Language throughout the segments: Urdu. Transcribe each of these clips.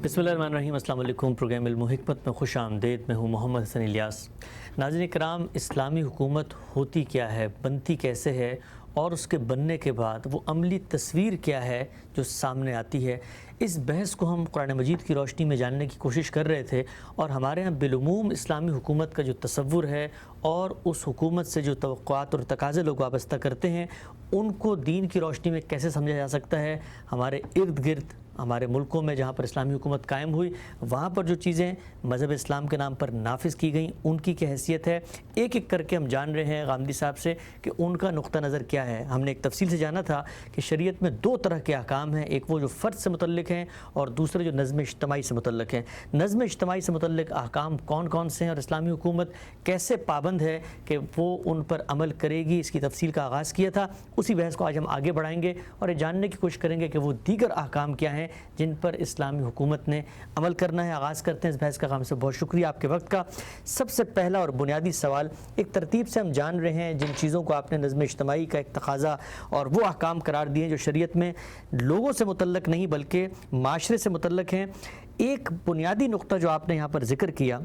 بسم اللہ الرحمن الرحیم۔ السلام علیکم۔ پروگرام علم و حکمت میں خوش آمدید۔ میں ہوں محمد حسن الیاس۔ ناظرین کرام، اسلامی حکومت ہوتی کیا ہے، بنتی کیسے ہے، اور اس کے بننے کے بعد وہ عملی تصویر کیا ہے جو سامنے آتی ہے، اس بحث کو ہم قرآن مجید کی روشنی میں جاننے کی کوشش کر رہے تھے۔ اور ہمارے ہاں بالعموم اسلامی حکومت کا جو تصور ہے اور اس حکومت سے جو توقعات اور تقاضے لوگ وابستہ کرتے ہیں، ان کو دین کی روشنی میں کیسے سمجھا جا سکتا ہے۔ ہمارے ارد گرد ہمارے ملکوں میں جہاں پر اسلامی حکومت قائم ہوئی، وہاں پر جو چیزیں مذہب اسلام کے نام پر نافذ کی گئیں، ان کی کیا حیثیت ہے، ایک ایک کر کے ہم جان رہے ہیں غامدی صاحب سے کہ ان کا نقطہ نظر کیا ہے۔ ہم نے ایک تفصیل سے جانا تھا کہ شریعت میں دو طرح کے احکام ہیں، ایک وہ جو فرد سے متعلق ہیں اور دوسرے جو نظم اجتماعی سے متعلق ہیں۔ نظم اجتماعی سے متعلق احکام کون کون سے ہیں اور اسلامی حکومت کیسے پابند ہے کہ وہ ان پر عمل کرے گی، اس کی تفصیل کا آغاز کیا تھا۔ اسی بحث کو آج ہم آگے بڑھائیں گے اور یہ جاننے کی کوشش کریں گے کہ وہ دیگر احکام کیا ہیں جن پر اسلامی حکومت نے عمل کرنا ہے۔ آغاز کرتے ہیں اس بحث کا۔ کام سے بہت شکریہ آپ کے وقت کا۔ سب سے پہلا اور بنیادی سوال، ایک ترتیب سے ہم جان رہے ہیں جن چیزوں کو آپ نے نظم اجتماعی کا ایک تقاضا اور وہ احکام قرار دیے جو شریعت میں لوگوں سے متعلق نہیں بلکہ معاشرے سے متعلق ہیں۔ ایک بنیادی نقطہ جو آپ نے یہاں پر ذکر کیا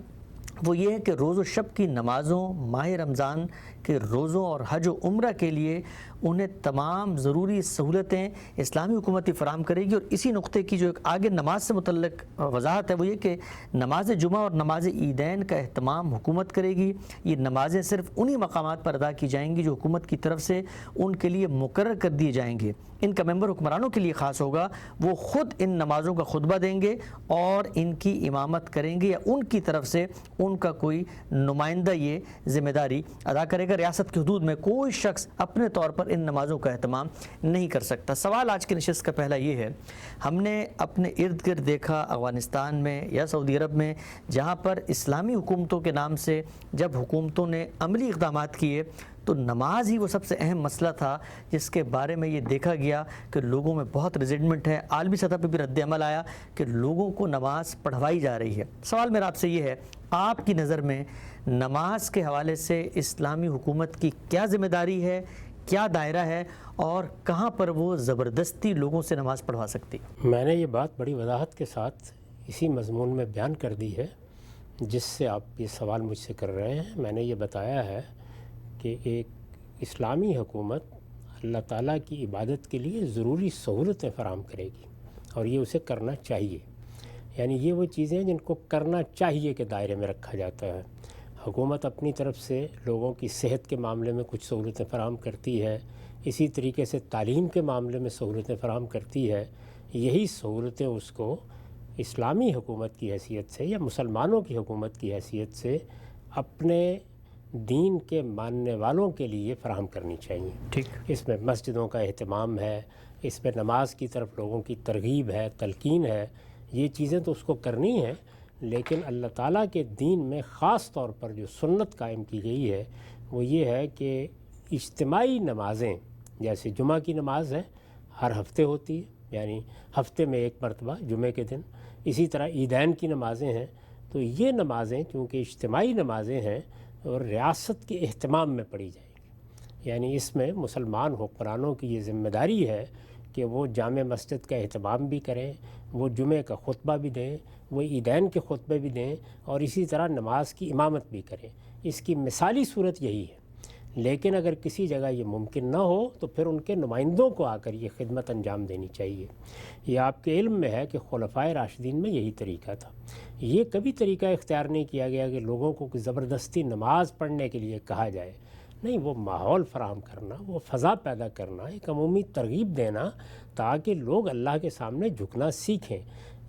وہ یہ ہے کہ روز و شب کی نمازوں، ماہ رمضان کے روزوں اور حج و عمرہ کے لیے انہیں تمام ضروری سہولتیں اسلامی حکومت فراہم کرے گی۔ اور اسی نقطے کی جو ایک آگے نماز سے متعلق وضاحت ہے وہ یہ کہ نماز جمعہ اور نماز عیدین کا اہتمام حکومت کرے گی۔ یہ نمازیں صرف انہی مقامات پر ادا کی جائیں گی جو حکومت کی طرف سے ان کے لیے مقرر کر دیے جائیں گے۔ ان کا ممبر حکمرانوں کے لیے خاص ہوگا، وہ خود ان نمازوں کا خطبہ دیں گے اور ان کی امامت کریں گے یا ان کی طرف سے ان کا کوئی نمائندہ یہ ذمہ داری ادا کرے گا۔ ریاست کی حدود میں کوئی شخص اپنے طور پر ان نمازوں کا اہتمام نہیں کر سکتا۔ سوال آج کی نشست کا پہلا یہ ہے، ہم نے اپنے ارد گرد دیکھا افغانستان میں یا سعودی عرب میں جہاں پر اسلامی حکومتوں کے نام سے جب حکومتوں نے عملی اقدامات کیے تو نماز ہی وہ سب سے اہم مسئلہ تھا جس کے بارے میں یہ دیکھا گیا کہ لوگوں میں بہت ریزنٹمنٹ ہے۔ عالمی سطح پہ بھی رد عمل آیا کہ لوگوں کو نماز پڑھوائی جا رہی ہے۔ سوال میرا آپ سے یہ ہے، آپ کی نظر میں نماز کے حوالے سے اسلامی حکومت کی کیا ذمہ داری ہے، کیا دائرہ ہے اور کہاں پر وہ زبردستی لوگوں سے نماز پڑھوا سکتی؟ میں نے یہ بات بڑی وضاحت کے ساتھ اسی مضمون میں بیان کر دی ہے جس سے آپ یہ سوال مجھ سے کر رہے ہیں۔ میں نے یہ بتایا ہے کہ ایک اسلامی حکومت اللہ تعالیٰ کی عبادت کے لیے ضروری سہولتیں فراہم کرے گی اور یہ اسے کرنا چاہیے۔ یعنی یہ وہ چیزیں ہیں جن کو کرنا چاہیے کے دائرے میں رکھا جاتا ہے۔ حکومت اپنی طرف سے لوگوں کی صحت کے معاملے میں کچھ سہولتیں فراہم کرتی ہے، اسی طریقے سے تعلیم کے معاملے میں سہولتیں فراہم کرتی ہے۔ یہی سہولتیں اس کو اسلامی حکومت کی حیثیت سے یا مسلمانوں کی حکومت کی حیثیت سے اپنے دین کے ماننے والوں کے لیے فراہم کرنی چاہیے۔ ٹھیک، اس میں مسجدوں کا اہتمام ہے، اس میں نماز کی طرف لوگوں کی ترغیب ہے، تلقین ہے، یہ چیزیں تو اس کو کرنی ہیں۔ لیکن اللہ تعالیٰ کے دین میں خاص طور پر جو سنت قائم کی گئی ہے وہ یہ ہے کہ اجتماعی نمازیں، جیسے جمعہ کی نماز ہے ہر ہفتے ہوتی ہے، یعنی ہفتے میں ایک مرتبہ جمعے کے دن، اسی طرح عیدین کی نمازیں ہیں، تو یہ نمازیں چونکہ اجتماعی نمازیں ہیں اور ریاست کے اہتمام میں پڑھی جائیں گی، یعنی اس میں مسلمان حکمرانوں کی یہ ذمہ داری ہے کہ وہ جامع مسجد کا اہتمام بھی کریں، وہ جمعے کا خطبہ بھی دیں، وہ عیدین کے خطبے بھی دیں اور اسی طرح نماز کی امامت بھی کریں۔ اس کی مثالی صورت یہی ہے۔ لیکن اگر کسی جگہ یہ ممکن نہ ہو تو پھر ان کے نمائندوں کو آ کر یہ خدمت انجام دینی چاہیے۔ یہ آپ کے علم میں ہے کہ خلفائے راشدین میں یہی طریقہ تھا۔ یہ کبھی طریقہ اختیار نہیں کیا گیا کہ لوگوں کو زبردستی نماز پڑھنے کے لیے کہا جائے، نہیں، وہ ماحول فراہم کرنا، وہ فضا پیدا کرنا، ایک عمومی ترغیب دینا تاکہ لوگ اللہ کے سامنے جھکنا سیکھیں۔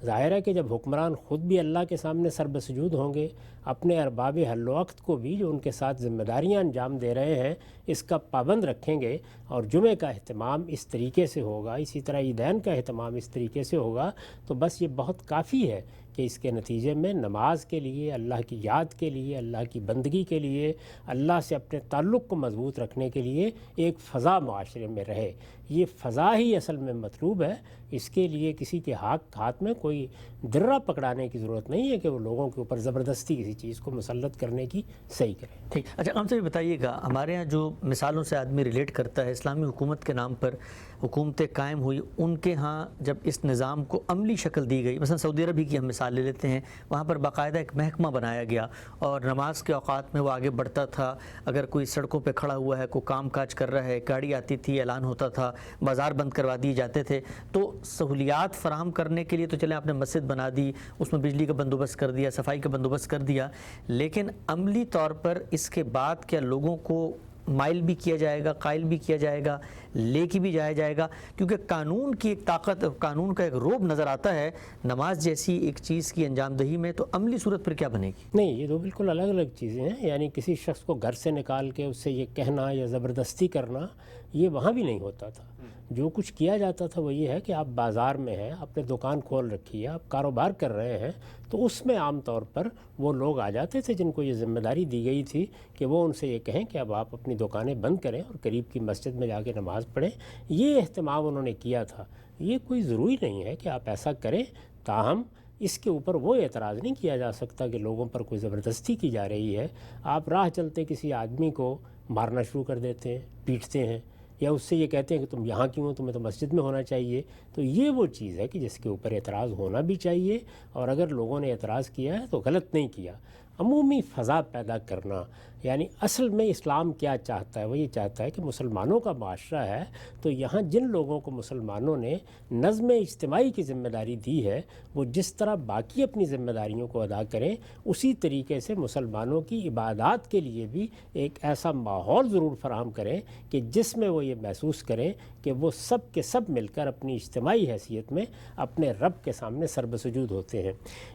ظاہر ہے کہ جب حکمران خود بھی اللہ کے سامنے سر بسجود ہوں گے، اپنے ارباب حل و عقد کو بھی جو ان کے ساتھ ذمہ داریاں انجام دے رہے ہیں اس کا پابند رکھیں گے اور جمعے کا اہتمام اس طریقے سے ہوگا، اسی طرح عیدین کا اہتمام اس طریقے سے ہوگا، تو بس یہ بہت کافی ہے کہ اس کے نتیجے میں نماز کے لیے، اللہ کی یاد کے لیے، اللہ کی بندگی کے لیے، اللہ سے اپنے تعلق کو مضبوط رکھنے کے لیے ایک فضا معاشرے میں رہے۔ یہ فضا ہی اصل میں مطلوب ہے۔ اس کے لیے کسی کے ہاتھ میں کوئی درہ پکڑانے کی ضرورت نہیں ہے کہ وہ لوگوں کے اوپر زبردستی کسی کسی چیز کو مسلط کرنے کی صحیح کریں۔ ٹھیک، اچھا ہم سے بھی بتائیے گا، ہمارے ہاں جو مثالوں سے آدمی ریلیٹ کرتا ہے، اسلامی حکومت کے نام پر حکومتیں قائم ہوئی، ان کے ہاں جب اس نظام کو عملی شکل دی گئی، مثلا سعودی عرب کی ہم مثال لے لیتے ہیں، وہاں پر باقاعدہ ایک محکمہ بنایا گیا اور نماز کے اوقات میں وہ آگے بڑھتا تھا۔ اگر کوئی سڑکوں پہ کھڑا ہوا ہے، کوئی کام کاج کر رہا ہے، گاڑی آتی تھی، اعلان ہوتا تھا، بازار بند کروا دیے جاتے تھے۔ تو سہولیات فراہم کرنے کے لیے تو چلیں آپ نے مسجد بنا دی، اس میں بجلی کا بندوبست کر دیا، صفائی کا بندوبست کر دیا، لیکن عملی طور پر اس کے بعد کیا لوگوں کو مائل بھی کیا جائے گا، قائل بھی کیا جائے گا، لے کے بھی جایا جائے گا؟ کیونکہ قانون کی ایک طاقت، قانون کا ایک روب نظر آتا ہے نماز جیسی ایک چیز کی انجام دہی میں، تو عملی صورت پر کیا بنے گی؟ نہیں، یہ دو بالکل الگ الگ چیزیں ہیں۔ یعنی کسی شخص کو گھر سے نکال کے اس سے یہ کہنا یا زبردستی کرنا، یہ وہاں بھی نہیں ہوتا تھا۔ جو کچھ کیا جاتا تھا وہ یہ ہے کہ آپ بازار میں ہیں، آپ نے دکان کھول رکھی ہے، آپ کاروبار کر رہے ہیں، تو اس میں عام طور پر وہ لوگ آ جاتے تھے جن کو یہ ذمہ داری دی گئی تھی کہ وہ ان سے یہ کہیں کہ اب آپ اپنی دکانیں بند کریں اور قریب کی مسجد میں جا کے نماز پڑھیں۔ یہ اہتمام انہوں نے کیا تھا۔ یہ کوئی ضروری نہیں ہے کہ آپ ایسا کریں، تاہم اس کے اوپر وہ اعتراض نہیں کیا جا سکتا کہ لوگوں پر کوئی زبردستی کی جا رہی ہے۔ آپ راہ چلتے کسی آدمی کو مارنا شروع کر دیتے ہیں، پیٹتے ہیں، یا اس سے یہ کہتے ہیں کہ تم یہاں کیوں ہو، تمہیں تو مسجد میں ہونا چاہیے۔ تو یہ وہ چیز ہے کہ جس کے اوپر اعتراض ہونا بھی چاہیے، اور اگر لوگوں نے اعتراض کیا ہے تو غلط نہیں کیا۔ عمومی فضا پیدا کرنا، یعنی اصل میں اسلام کیا چاہتا ہے؟ وہ یہ چاہتا ہے کہ مسلمانوں کا معاشرہ ہے، تو یہاں جن لوگوں کو مسلمانوں نے نظم اجتماعی کی ذمہ داری دی ہے، وہ جس طرح باقی اپنی ذمہ داریوں کو ادا کریں، اسی طریقے سے مسلمانوں کی عبادات کے لیے بھی ایک ایسا ماحول ضرور فراہم کریں کہ جس میں وہ یہ محسوس کریں کہ وہ سب کے سب مل کر اپنی اجتماعی حیثیت میں اپنے رب کے سامنے سر بسجود ہوتے ہیں۔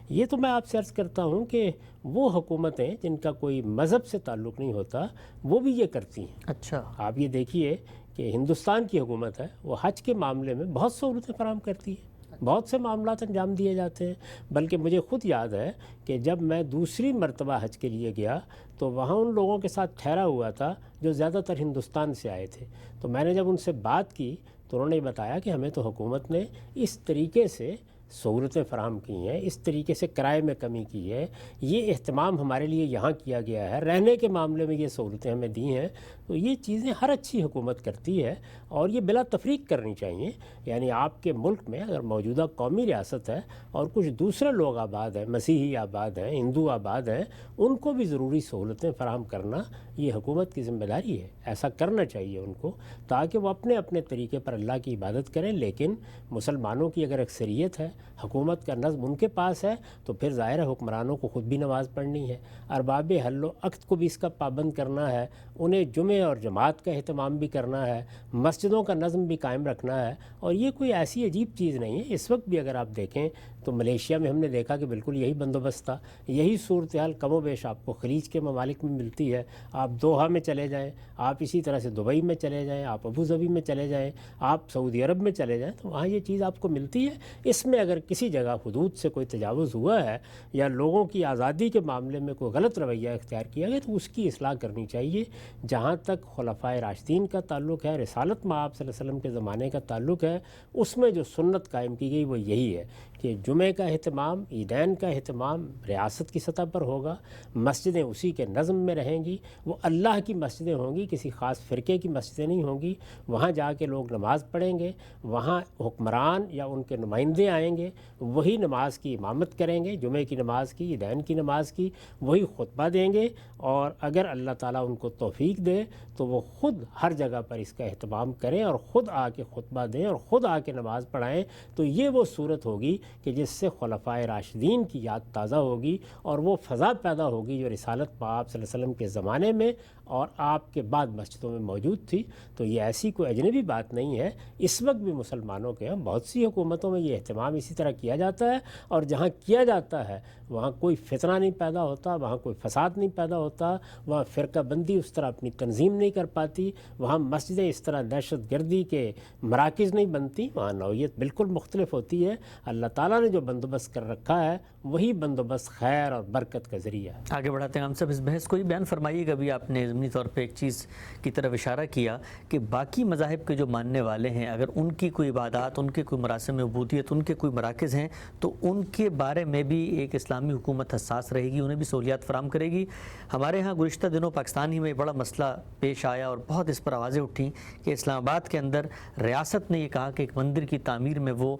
یہ تو میں آپ سے عرض کرتا ہوں کہ وہ حکومتیں جن کا کوئی مذہب سے تعلق نہیں ہوتا، وہ بھی یہ کرتی ہیں۔ اچھا، آپ یہ دیکھیے کہ ہندوستان کی حکومت ہے، وہ حج کے معاملے میں بہت سہولتیں فراہم کرتی ہے، بہت سے معاملات انجام دیے جاتے ہیں۔ بلکہ مجھے خود یاد ہے کہ جب میں دوسری مرتبہ حج کے لیے گیا تو وہاں ان لوگوں کے ساتھ ٹھہرا ہوا تھا جو زیادہ تر ہندوستان سے آئے تھے۔ تو میں نے جب ان سے بات کی تو انہوں نے بتایا کہ ہمیں تو حکومت نے اس طریقے سے سہولتیں فراہم کی ہیں، اس طریقے سے کرائے میں کمی کی ہے، یہ اہتمام ہمارے لیے یہاں کیا گیا ہے، رہنے کے معاملے میں یہ سہولتیں ہمیں دی ہیں۔ تو یہ چیزیں ہر اچھی حکومت کرتی ہے اور یہ بلا تفریق کرنی چاہیے۔ یعنی آپ کے ملک میں اگر موجودہ قومی ریاست ہے اور کچھ دوسرے لوگ آباد ہیں، مسیحی آباد ہیں، ہندو آباد ہیں، ان کو بھی ضروری سہولتیں فراہم کرنا یہ حکومت کی ذمہ داری ہے۔ ایسا کرنا چاہیے ان کو، تاکہ وہ اپنے اپنے طریقے پر اللہ کی عبادت کریں۔ لیکن مسلمانوں کی اگر اکثریت ہے، حکومت کا نظم ان کے پاس ہے، تو پھر ظاہر ہے حکمرانوں کو خود بھی نماز پڑھنی ہے، ارباب حل و عقد کو بھی اس کا پابند کرنا ہے، انہیں جمعے اور جماعت کا اہتمام بھی کرنا ہے، مسجدوں کا نظم بھی قائم رکھنا ہے۔ اور یہ کوئی ایسی عجیب چیز نہیں ہے۔ اس وقت بھی اگر آپ دیکھیں تو ملیشیا میں ہم نے دیکھا کہ بالکل یہی بندوبست تھا، یہی صورتحال کم و بیش آپ کو خلیج کے ممالک میں ملتی ہے۔ آپ دوحہ میں چلے جائیں، آپ اسی طرح سے دبئی میں چلے جائیں، آپ ابوظبی میں چلے جائیں، آپ سعودی عرب میں چلے جائیں، تو وہاں یہ چیز آپ کو ملتی ہے۔ اس میں اگر کسی جگہ حدود سے کوئی تجاوز ہوا ہے یا لوگوں کی آزادی کے معاملے میں کوئی غلط رویہ اختیار کیا گیا تو اس کی اصلاح کرنی چاہیے۔ جہاں تک خلفائے راشدین کا تعلق ہے، رسالت مآب صلی اللہ علیہ وسلم کے زمانے کا تعلق ہے، اس میں جو سنت قائم کی گئی وہ یہی ہے کہ جمعے کا اہتمام، عیدین کا اہتمام ریاست کی سطح پر ہوگا، مسجدیں اسی کے نظم میں رہیں گی، وہ اللہ کی مسجدیں ہوں گی، کسی خاص فرقے کی مسجدیں نہیں ہوں گی۔ وہاں جا کے لوگ نماز پڑھیں گے، وہاں حکمران یا ان کے نمائندے آئیں گے، وہی نماز کی امامت کریں گے، جمعے کی نماز کی، عیدین کی نماز کی، وہی خطبہ دیں گے۔ اور اگر اللہ تعالیٰ ان کو توفیق دے تو وہ خود ہر جگہ پر اس کا اہتمام کریں اور خود آ کے خطبہ دیں اور خود آ کے نماز پڑھائیں۔ تو یہ وہ صورت ہوگی کہ جس سے خلفائے راشدین کی یاد تازہ ہوگی اور وہ فضا پیدا ہوگی جو رسالت مآب صلی اللہ علیہ وسلم کے زمانے میں اور آپ کے بعد مسجدوں میں موجود تھی۔ تو یہ ایسی کوئی اجنبی بات نہیں ہے۔ اس وقت بھی مسلمانوں کے ہاں بہت سی حکومتوں میں یہ اہتمام اسی طرح کیا جاتا ہے، اور جہاں کیا جاتا ہے وہاں کوئی فتنہ نہیں پیدا ہوتا، وہاں کوئی فساد نہیں پیدا ہوتا، وہاں فرقہ بندی اس طرح اپنی تنظیم نہیں کر پاتی، وہاں مسجدیں اس طرح دہشت گردی کے مراکز نہیں بنتی، وہاں نوعیت بالکل مختلف ہوتی ہے۔ اللہ تعالیٰ نے جو بندوبست کر رکھا ہے وہی بندوبست خیر اور برکت کا ذریعہ ہے۔ آگے بڑھاتے ہیں ہم سب اس بحث کو، یہ بیان فرمائیے گا بھی آپ نے ضمنی طور پہ ایک چیز کی طرف اشارہ کیا کہ باقی مذاہب کے جو ماننے والے ہیں اگر ان کی کوئی عبادات، ان کے کوئی مراسم عبودیت، ان کے کوئی مراکز ہیں تو ان کے بارے میں بھی ایک اسلامی حکومت حساس رہے گی، انہیں بھی سہولیات فراہم کرے گی۔ ہمارے ہاں گزشتہ دنوں پاکستان ہی میں بڑا مسئلہ پیش آیا اور بہت اس پر آوازیں اٹھیں کہ اسلام آباد کے اندر ریاست نے یہ کہا کہ ایک مندر کی تعمیر میں وہ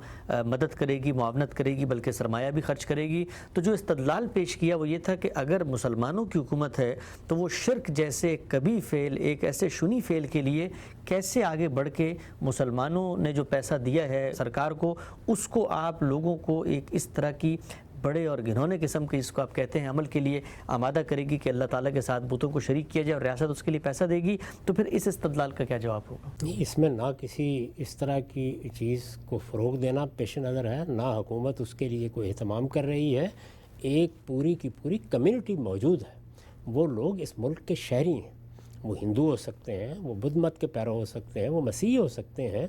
مدد کرے گی، معاونت کرے گی، بلکہ سرمایہ بھی خرچ کرے گی۔ تو جو استدلال پیش کیا وہ یہ تھا کہ اگر مسلمانوں کی حکومت ہے تو وہ شرک جیسے کبھی فعل، ایک ایسے شنی فعل کے لیے کیسے آگے بڑھ کے مسلمانوں نے جو پیسہ دیا ہے سرکار کو، اس کو آپ لوگوں کو ایک اس طرح کی بڑے اور گھنونے قسم کے، اس کو آپ کہتے ہیں، عمل کے لیے آمادہ کرے گی کہ اللہ تعالیٰ کے ساتھ بتوں کو شریک کیا جائے اور ریاست اس کے لیے پیسہ دے گی، تو پھر اس استدلال کا کیا جواب ہوگا؟ اس میں نہ کسی اس طرح کی چیز کو فروغ دینا پیش نظر ہے، نہ حکومت اس کے لیے کوئی اہتمام کر رہی ہے۔ ایک پوری کی پوری کمیونٹی موجود ہے، وہ لوگ اس ملک کے شہری ہیں، وہ ہندو ہو سکتے ہیں، وہ بدھ مت کے پیرو ہو سکتے ہیں، وہ مسیحی ہو سکتے ہیں،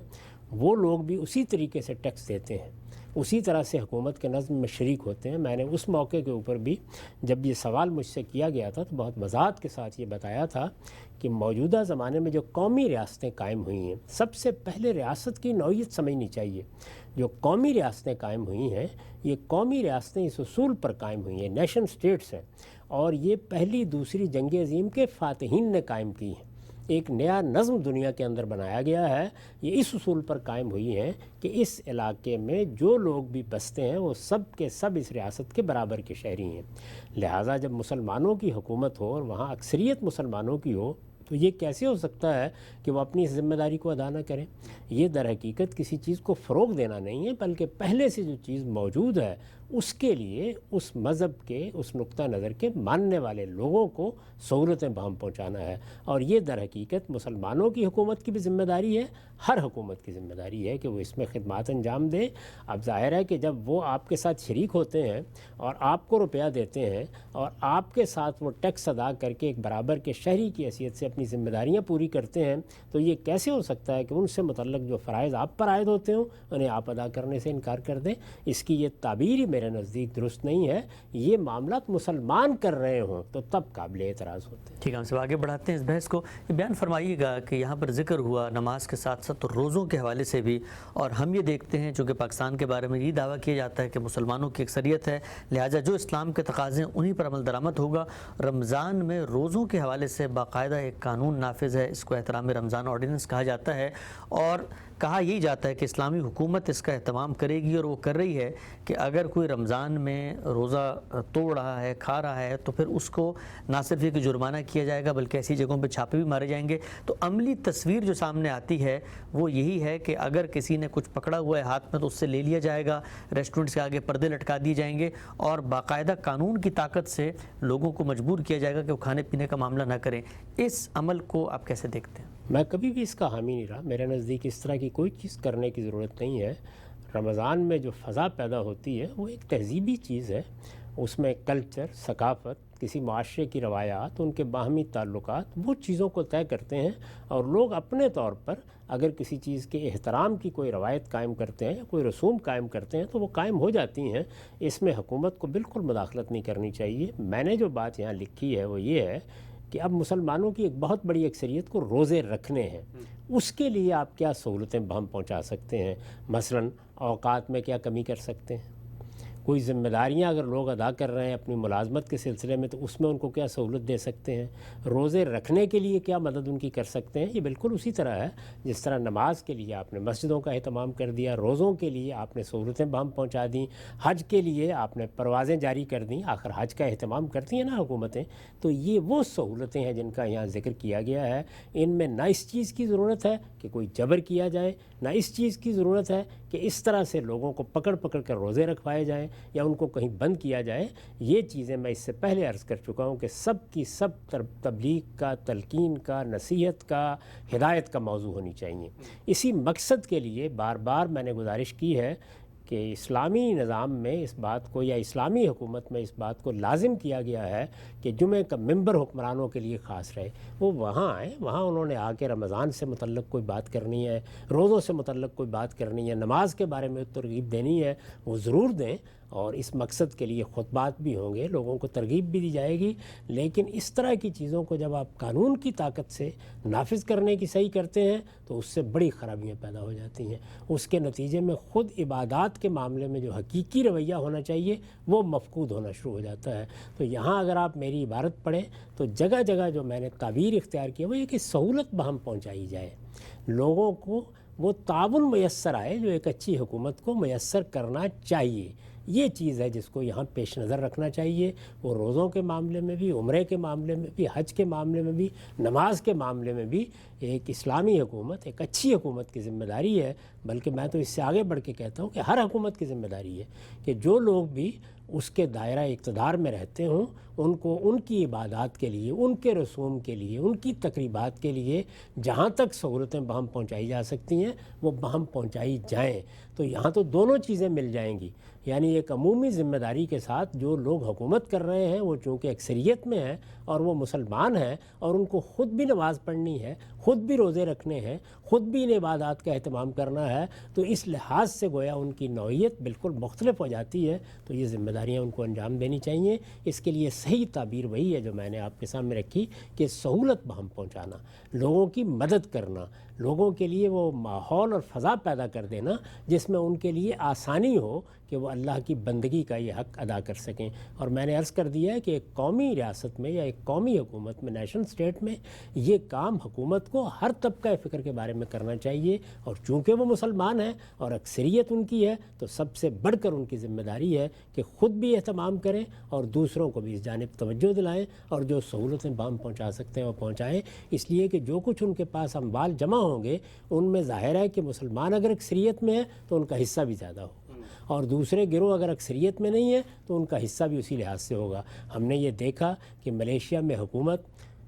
وہ لوگ بھی اسی طریقے سے ٹیکس دیتے ہیں، اسی طرح سے حکومت کے نظم میں شریک ہوتے ہیں۔ میں نے اس موقع کے اوپر بھی جب یہ سوال مجھ سے کیا گیا تھا تو بہت وضاحت کے ساتھ یہ بتایا تھا کہ موجودہ زمانے میں جو قومی ریاستیں قائم ہوئی ہیں، سب سے پہلے ریاست کی نوعیت سمجھنی چاہیے۔ جو قومی ریاستیں قائم ہوئی ہیں، یہ قومی ریاستیں اس اصول پر قائم ہوئی ہیں، نیشن سٹیٹس ہیں، اور یہ پہلی دوسری جنگ عظیم کے فاتحین نے قائم کی ہیں۔ ایک نیا نظم دنیا کے اندر بنایا گیا ہے، یہ اس اصول پر قائم ہوئی ہیں کہ اس علاقے میں جو لوگ بھی بستے ہیں وہ سب کے سب اس ریاست کے برابر کے شہری ہیں۔ لہٰذا جب مسلمانوں کی حکومت ہو اور وہاں اکثریت مسلمانوں کی ہو تو یہ کیسے ہو سکتا ہے کہ وہ اپنی اس ذمہ داری کو ادا نہ کریں؟ یہ در حقیقت کسی چیز کو فروغ دینا نہیں ہے، بلکہ پہلے سے جو چیز موجود ہے اس کے لیے اس مذہب کے، اس نقطہ نظر کے ماننے والے لوگوں کو سہولتیں بہم پہنچانا ہے، اور یہ در حقیقت مسلمانوں کی حکومت کی بھی ذمہ داری ہے، ہر حکومت کی ذمہ داری ہے کہ وہ اس میں خدمات انجام دے۔ اب ظاہر ہے کہ جب وہ آپ کے ساتھ شریک ہوتے ہیں اور آپ کو روپیہ دیتے ہیں اور آپ کے ساتھ وہ ٹیکس ادا کر کے ایک برابر کے شہری کی حیثیت سے اپنی ذمہ داریاں پوری کرتے ہیں، تو یہ کیسے ہو سکتا ہے کہ ان سے متعلق جو فرائض آپ پر عائد ہوتے ہوں انہیں آپ ادا کرنے سے انکار کر دیں؟ اس کی یہ تعبیر ہی میرے نزدیک درست نہیں ہے۔ یہ معاملات مسلمان کر رہے ہوں تو تب قابل اعتراض ہوتے ہیں۔ ٹھیک ہے، ہم سے آگے بڑھاتے ہیں اس بحث کو۔ یہ بیان فرمائیے گا کہ یہاں پر ذکر ہوا نماز کے ساتھ ساتھ روزوں کے حوالے سے بھی، اور ہم یہ دیکھتے ہیں چونکہ پاکستان کے بارے میں یہ دعویٰ کیا جاتا ہے کہ مسلمانوں کی اکثریت ہے، لہٰذا جو اسلام کے تقاضے ہیں انہی پر عمل درآمد ہوگا۔ رمضان میں روزوں کے حوالے سے باقاعدہ ایک قانون نافذ ہے، اس کو احترام رمضان آرڈیننس کہا جاتا ہے، اور کہا یہی جاتا ہے کہ اسلامی حکومت اس کا اہتمام کرے گی، اور وہ کر رہی ہے کہ اگر کوئی رمضان میں روزہ توڑ رہا ہے، کھا رہا ہے، تو پھر اس کو نہ صرف یہ کہ جرمانہ کیا جائے گا بلکہ ایسی جگہوں پہ چھاپے بھی مارے جائیں گے۔ تو عملی تصویر جو سامنے آتی ہے وہ یہی ہے کہ اگر کسی نے کچھ پکڑا ہوا ہے ہاتھ میں تو اس سے لے لیا جائے گا، ریسٹورنٹس کے آگے پردے لٹکا دیے جائیں گے، اور باقاعدہ قانون کی طاقت سے لوگوں کو مجبور کیا جائے گا کہ وہ کھانے پینے کا معاملہ نہ کریں۔ اس عمل کو آپ کیسے دیکھتے ہیں؟ میں کبھی بھی اس کا حامی نہیں رہا، میرے نزدیک اس طرح کی کوئی چیز کرنے کی ضرورت نہیں ہے۔ رمضان میں جو فضا پیدا ہوتی ہے وہ ایک تہذیبی چیز ہے، اس میں کلچر، ثقافت، کسی معاشرے کی روایات، ان کے باہمی تعلقات وہ چیزوں کو طے کرتے ہیں، اور لوگ اپنے طور پر اگر کسی چیز کے احترام کی کوئی روایت قائم کرتے ہیں یا کوئی رسوم قائم کرتے ہیں تو وہ قائم ہو جاتی ہیں۔ اس میں حکومت کو بالکل مداخلت نہیں کرنی چاہیے۔ میں نے جو بات یہاں لکھی ہے وہ یہ ہے کہ اب مسلمانوں کی ایک بہت بڑی اکثریت کو روزے رکھنے ہیں، اس کے لیے آپ کیا سہولتیں بہم پہنچا سکتے ہیں؟ مثلاً اوقات میں کیا کمی کر سکتے ہیں؟ کوئی ذمہ داریاں اگر لوگ ادا کر رہے ہیں اپنی ملازمت کے سلسلے میں تو اس میں ان کو کیا سہولت دے سکتے ہیں؟ روزے رکھنے کے لیے کیا مدد ان کی کر سکتے ہیں؟ یہ بالکل اسی طرح ہے جس طرح نماز کے لیے آپ نے مسجدوں کا اہتمام کر دیا، روزوں کے لیے آپ نے سہولتیں بہم پہنچا دیں، حج کے لیے آپ نے پروازیں جاری کر دیں، آخر حج کا اہتمام کرتی ہیں نا حکومتیں۔ تو یہ وہ سہولتیں ہیں جن کا یہاں ذکر کیا گیا ہے۔ ان میں نہ اس چیز کی ضرورت ہے کہ کوئی جبر کیا جائے، نہ اس چیز کی ضرورت ہے کہ اس طرح سے لوگوں کو پکڑ پکڑ کر روزے رکھوائے جائیں یا ان کو کہیں بند کیا جائے۔ یہ چیزیں میں اس سے پہلے عرض کر چکا ہوں کہ سب کی سب تبلیغ کا، تلقین کا، نصیحت کا، ہدایت کا موضوع ہونی چاہیے۔ اسی مقصد کے لیے بار بار میں نے گزارش کی ہے کہ اسلامی نظام میں اس بات کو یا اسلامی حکومت میں اس بات کو لازم کیا گیا ہے کہ جمعہ کا ممبر حکمرانوں کے لیے خاص رہے. وہ وہاں آئیں, وہاں انہوں نے آ کے رمضان سے متعلق کوئی بات کرنی ہے, روزوں سے متعلق کوئی بات کرنی ہے, نماز کے بارے میں ترغیب دینی ہے, وہ ضرور دیں, اور اس مقصد کے لیے خطبات بھی ہوں گے, لوگوں کو ترغیب بھی دی جائے گی. لیکن اس طرح کی چیزوں کو جب آپ قانون کی طاقت سے نافذ کرنے کی صحیح کرتے ہیں تو اس سے بڑی خرابیاں پیدا ہو جاتی ہیں. اس کے نتیجے میں خود عبادات کے معاملے میں جو حقیقی رویہ ہونا چاہیے وہ مفقود ہونا شروع ہو جاتا ہے. تو یہاں اگر آپ میری عبارت پڑھیں تو جگہ جگہ جو میں نے تعبیر اختیار کی وہ یہ کہ سہولت بہم پہنچائی جائے, لوگوں کو وہ تعاون میسر آئے جو ایک اچھی حکومت کو میسر کرنا چاہیے. یہ چیز ہے جس کو یہاں پیش نظر رکھنا چاہیے. وہ روزوں کے معاملے میں بھی, عمرے کے معاملے میں بھی, حج کے معاملے میں بھی, نماز کے معاملے میں بھی ایک اسلامی حکومت, ایک اچھی حکومت کی ذمہ داری ہے. بلکہ میں تو اس سے آگے بڑھ کے کہتا ہوں کہ ہر حکومت کی ذمہ داری ہے کہ جو لوگ بھی اس کے دائرہ اقتدار میں رہتے ہوں ان کو ان کی عبادات کے لیے, ان کے رسوم کے لیے, ان کی تقریبات کے لیے جہاں تک سہولتیں بہم پہنچائی جا سکتی ہیں وہ بہم پہنچائی جائیں. تو یہاں تو دونوں چیزیں مل جائیں گی. یعنی ایک عمومی ذمہ داری کے ساتھ جو لوگ حکومت کر رہے ہیں وہ چونکہ اکثریت میں ہیں اور وہ مسلمان ہیں اور ان کو خود بھی نماز پڑھنی ہے, خود بھی روزے رکھنے ہیں, خود بھی ان عبادات کا اہتمام کرنا ہے, تو اس لحاظ سے گویا ان کی نوعیت بالکل مختلف ہو جاتی ہے. تو یہ ذمہ داریاں ان کو انجام دینی چاہیے. اس کے لیے صحیح تعبیر وہی ہے جو میں نے آپ کے سامنے رکھی کہ سہولت بہم پہنچانا, لوگوں کی مدد کرنا, لوگوں کے لیے وہ ماحول اور فضا پیدا کر دینا جس میں ان کے لیے آسانی ہو کہ وہ اللہ کی بندگی کا یہ حق ادا کر سکیں. اور میں نے عرض کر دیا ہے کہ ایک قومی ریاست میں یا ایک قومی حکومت میں, نیشنل اسٹیٹ میں, یہ کام حکومت کو ہر طبقہ فکر کے بارے میں کرنا چاہیے. اور چونکہ وہ مسلمان ہیں اور اکثریت ان کی ہے تو سب سے بڑھ کر ان کی ذمہ داری ہے کہ خود بھی اہتمام کریں اور دوسروں کو بھی اس جانب توجہ دلائیں اور جو سہولتیں بہم پہنچا سکتے ہیں وہ پہنچائیں. اس لیے کہ جو کچھ ان کے پاس اموال جمع ہوں گے ان میں ظاہر ہے کہ مسلمان اگر اکثریت میں ہے تو ان کا حصہ بھی زیادہ ہوگا, اور دوسرے گروہ اگر اکثریت میں نہیں ہے تو ان کا حصہ بھی اسی لحاظ سے ہوگا. ہم نے یہ دیکھا کہ ملیشیا میں حکومت,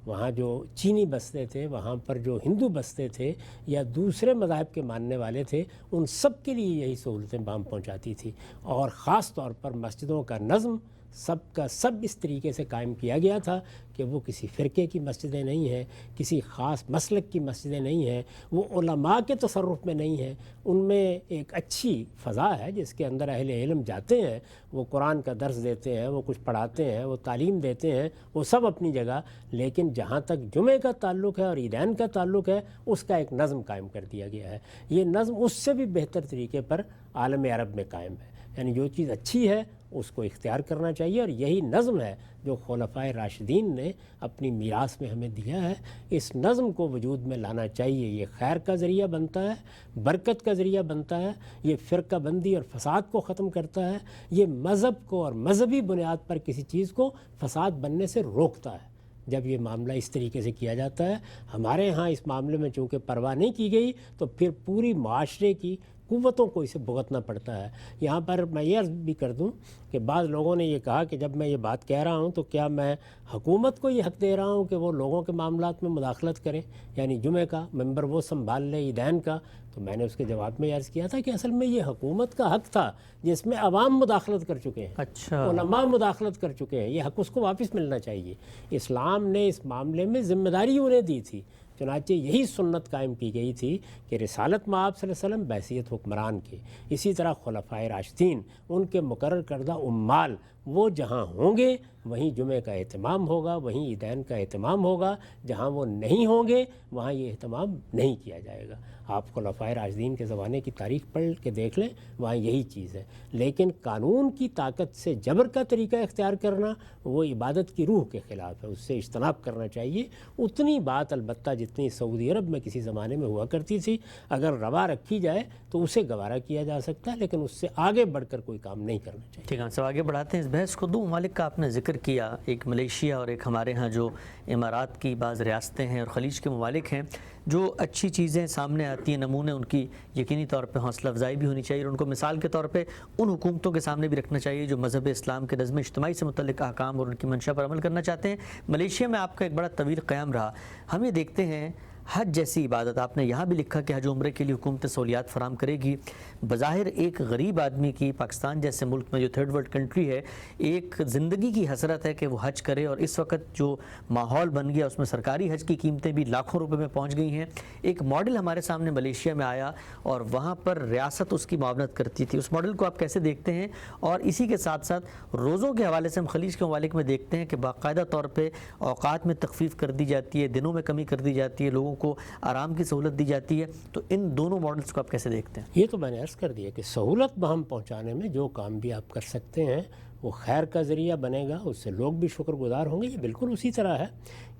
وہاں جو چینی بستے تھے, وہاں پر جو ہندو بستے تھے یا دوسرے مذاہب کے ماننے والے تھے, ان سب کے لیے یہی سہولتیں بہم پہنچاتی تھی. اور خاص طور پر مسجدوں کا نظم سب کا سب اس طریقے سے قائم کیا گیا تھا کہ وہ کسی فرقے کی مسجدیں نہیں ہیں, کسی خاص مسلک کی مسجدیں نہیں ہیں, وہ علماء کے تصرف میں نہیں ہیں. ان میں ایک اچھی فضا ہے جس کے اندر اہل علم جاتے ہیں, وہ قرآن کا درس دیتے ہیں, وہ کچھ پڑھاتے ہیں, وہ تعلیم دیتے ہیں, وہ سب اپنی جگہ. لیکن جہاں تک جمعے کا تعلق ہے اور عیدین کا تعلق ہے اس کا ایک نظم قائم کر دیا گیا ہے. یہ نظم اس سے بھی بہتر طریقے پر عالم عرب میں قائم ہے. یعنی جو چیز اچھی ہے اس کو اختیار کرنا چاہیے, اور یہی نظم ہے جو خلفائے راشدین نے اپنی میراث میں ہمیں دیا ہے. اس نظم کو وجود میں لانا چاہیے. یہ خیر کا ذریعہ بنتا ہے, برکت کا ذریعہ بنتا ہے, یہ فرقہ بندی اور فساد کو ختم کرتا ہے, یہ مذہب کو اور مذہبی بنیاد پر کسی چیز کو فساد بننے سے روکتا ہے. جب یہ معاملہ اس طریقے سے کیا جاتا ہے, ہمارے ہاں اس معاملے میں چونکہ پرواہ نہیں کی گئی تو پھر پوری معاشرے کی قوتوں کو اسے بھگتنا پڑتا ہے. یہاں پر میں یہ عرض بھی کر دوں کہ بعض لوگوں نے یہ کہا کہ جب میں یہ بات کہہ رہا ہوں تو کیا میں حکومت کو یہ حق دے رہا ہوں کہ وہ لوگوں کے معاملات میں مداخلت کرے, یعنی جمعے کا ممبر وہ سنبھال لے, عیدین کا. تو میں نے اس کے جواب میں عرض کیا تھا کہ اصل میں یہ حکومت کا حق تھا جس میں عوام مداخلت کر چکے ہیں, اچھا, علماء مداخلت کر چکے ہیں. یہ حق اس کو واپس ملنا چاہیے. اسلام نے اس معاملے میں ذمہ داری انہیں دی تھی. چنانچہ یہی سنت قائم کی گئی تھی کہ رسالت مآب صلی اللہ علیہ وسلم بحیثیت حکمران کے, اسی طرح خلفائے راشدین ان کے مقرر کردہ عمال وہ جہاں ہوں گے وہیں جمعے کا اہتمام ہوگا, وہیں عیدین کا اہتمام ہوگا. جہاں وہ نہیں ہوں گے وہاں یہ اہتمام نہیں کیا جائے گا. آپ خلفائے راشدین کے زمانے کی تاریخ پڑھ کے دیکھ لیں, وہاں یہی چیز ہے. لیکن قانون کی طاقت سے جبر کا طریقہ اختیار کرنا وہ عبادت کی روح کے خلاف ہے, اس سے اجتناب کرنا چاہیے. اتنی بات البتہ جتنی سعودی عرب میں کسی زمانے میں ہوا کرتی تھی اگر روا رکھی جائے تو اسے گوارا کیا جا سکتا ہے, لیکن اس سے آگے بڑھ کر کوئی کام نہیں کرنا چاہیے. ٹھیک ہے, سب آگے بڑھاتے ہیں اس بحث کو. دو ممالک کا آپ نے ذکر کیا, ایک ملیشیا اور ایک ہمارے ہاں جو امارات کی بعض ریاستیں ہیں اور خلیج کے ممالک ہیں. جو اچھی چیزیں سامنے آتی ہیں, نمونے, ان کی یقینی طور پہ حوصلہ افزائی بھی ہونی چاہیے اور ان کو مثال کے طور پہ ان حکومتوں کے سامنے بھی رکھنا چاہیے جو مذہب اسلام کے نظم اجتماعی سے متعلق احکام اور ان کی منشا پر عمل کرنا چاہتے ہیں. ملیشیا میں آپ کا ایک بڑا طویل قیام رہا. ہم یہ دیکھتے ہیں حج جیسی عبادت، آپ نے یہاں بھی لکھا کہ حج عمرے کے لیے حکومت سہولیات فراہم کرے گی، بظاہر ایک غریب آدمی کی پاکستان جیسے ملک میں جو تھرڈ ورلڈ کنٹری ہے ایک زندگی کی حسرت ہے کہ وہ حج کرے، اور اس وقت جو ماحول بن گیا اس میں سرکاری حج کی قیمتیں بھی لاکھوں روپے میں پہنچ گئی ہیں۔ ایک ماڈل ہمارے سامنے ملیشیا میں آیا اور وہاں پر ریاست اس کی معاونت کرتی تھی، اس ماڈل کو آپ کیسے دیکھتے ہیں؟ اور اسی کے ساتھ ساتھ روزوں کے حوالے سے ہم خلیج کے ممالک میں دیکھتے ہیں کہ باقاعدہ طور پہ اوقات میں تخفیف کر دی جاتی ہے، دنوں میں کمی کر دی جاتی ہے، لوگوں کو آرام کی سہولت دی جاتی ہے، تو ان دونوں ماڈلز کو آپ کیسے دیکھتے ہیں؟ یہ تو میں نے عرض کر دیا کہ سہولت بہم پہنچانے میں جو کام بھی آپ کر سکتے ہیں وہ خیر کا ذریعہ بنے گا، اس سے لوگ بھی شکر گزار ہوں گے۔ یہ بالکل اسی طرح ہے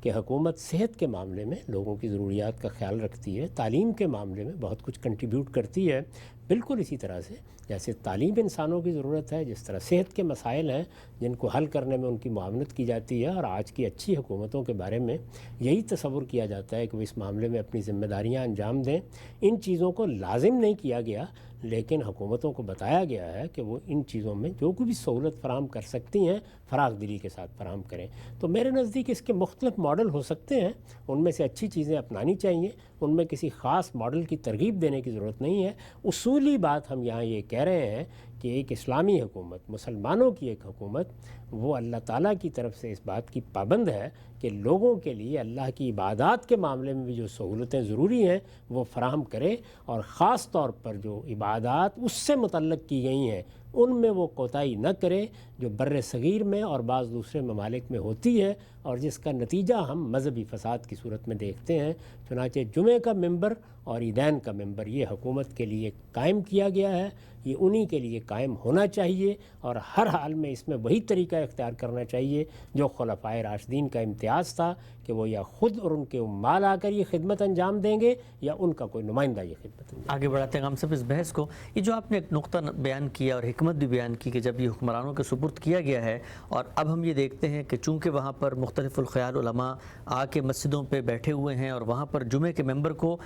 کہ حکومت صحت کے معاملے میں لوگوں کی ضروریات کا خیال رکھتی ہے، تعلیم کے معاملے میں بہت کچھ کنٹریبیوٹ کرتی ہے، بالکل اسی طرح سے جیسے تعلیم انسانوں کی ضرورت ہے، جس طرح صحت کے مسائل ہیں جن کو حل کرنے میں ان کی معاونت کی جاتی ہے، اور آج کی اچھی حکومتوں کے بارے میں یہی تصور کیا جاتا ہے کہ وہ اس معاملے میں اپنی ذمہ داریاں انجام دیں۔ ان چیزوں کو لازم نہیں کیا گیا، لیکن حکومتوں کو بتایا گیا ہے کہ وہ ان چیزوں میں جو کوئی بھی سہولت فراہم کر سکتی ہیں فراخ دلی کے ساتھ فراہم کریں۔ تو میرے نزدیک اس کے مختلف ماڈل ہو سکتے ہیں، ان میں سے اچھی چیزیں اپنانی چاہیے، ان میں کسی خاص ماڈل کی ترغیب دینے کی ضرورت نہیں ہے۔ اصولی بات ہم یہاں یہ کہہ رہے ہیں کہ ایک اسلامی حکومت، مسلمانوں کی ایک حکومت، وہ اللہ تعالیٰ کی طرف سے اس بات کی پابند ہے کہ لوگوں کے لیے اللہ کی عبادات کے معاملے میں بھی جو سہولتیں ضروری ہیں وہ فراہم کرے، اور خاص طور پر جو عبادات اس سے متعلق کی گئی ہیں ان میں وہ کوتاہی نہ کرے جو بر صغیر میں اور بعض دوسرے ممالک میں ہوتی ہے، اور جس کا نتیجہ ہم مذہبی فساد کی صورت میں دیکھتے ہیں۔ چنانچہ جمعہ کا ممبر اور عیدین کا ممبر یہ حکومت کے لیے قائم کیا گیا ہے، یہ انہی کے لیے قائم ہونا چاہیے، اور ہر حال میں اس میں وہی طریقہ اختیار کرنا چاہیے جو خلفائے راشدین کا امتیاز تھا کہ وہ یا خود اور ان کے عمال آ کر یہ خدمت انجام دیں گے یا ان کا کوئی نمائندہ یہ خدمت انجام۔ آگے بڑھاتے ہیں ہم سب اس بحث کو، یہ جو آپ نے ایک نقطہ بیان کیا اور حکمت بھی بیان کی کہ جب یہ حکمرانوں کے سپرد کیا گیا ہے، اور اب ہم یہ دیکھتے ہیں کہ چونکہ وہاں پر مختلف الخیال علماء آ کے مسجدوں پہ بیٹھے ہوئے ہیں اور وہاں پر جمعے کے ممبر کو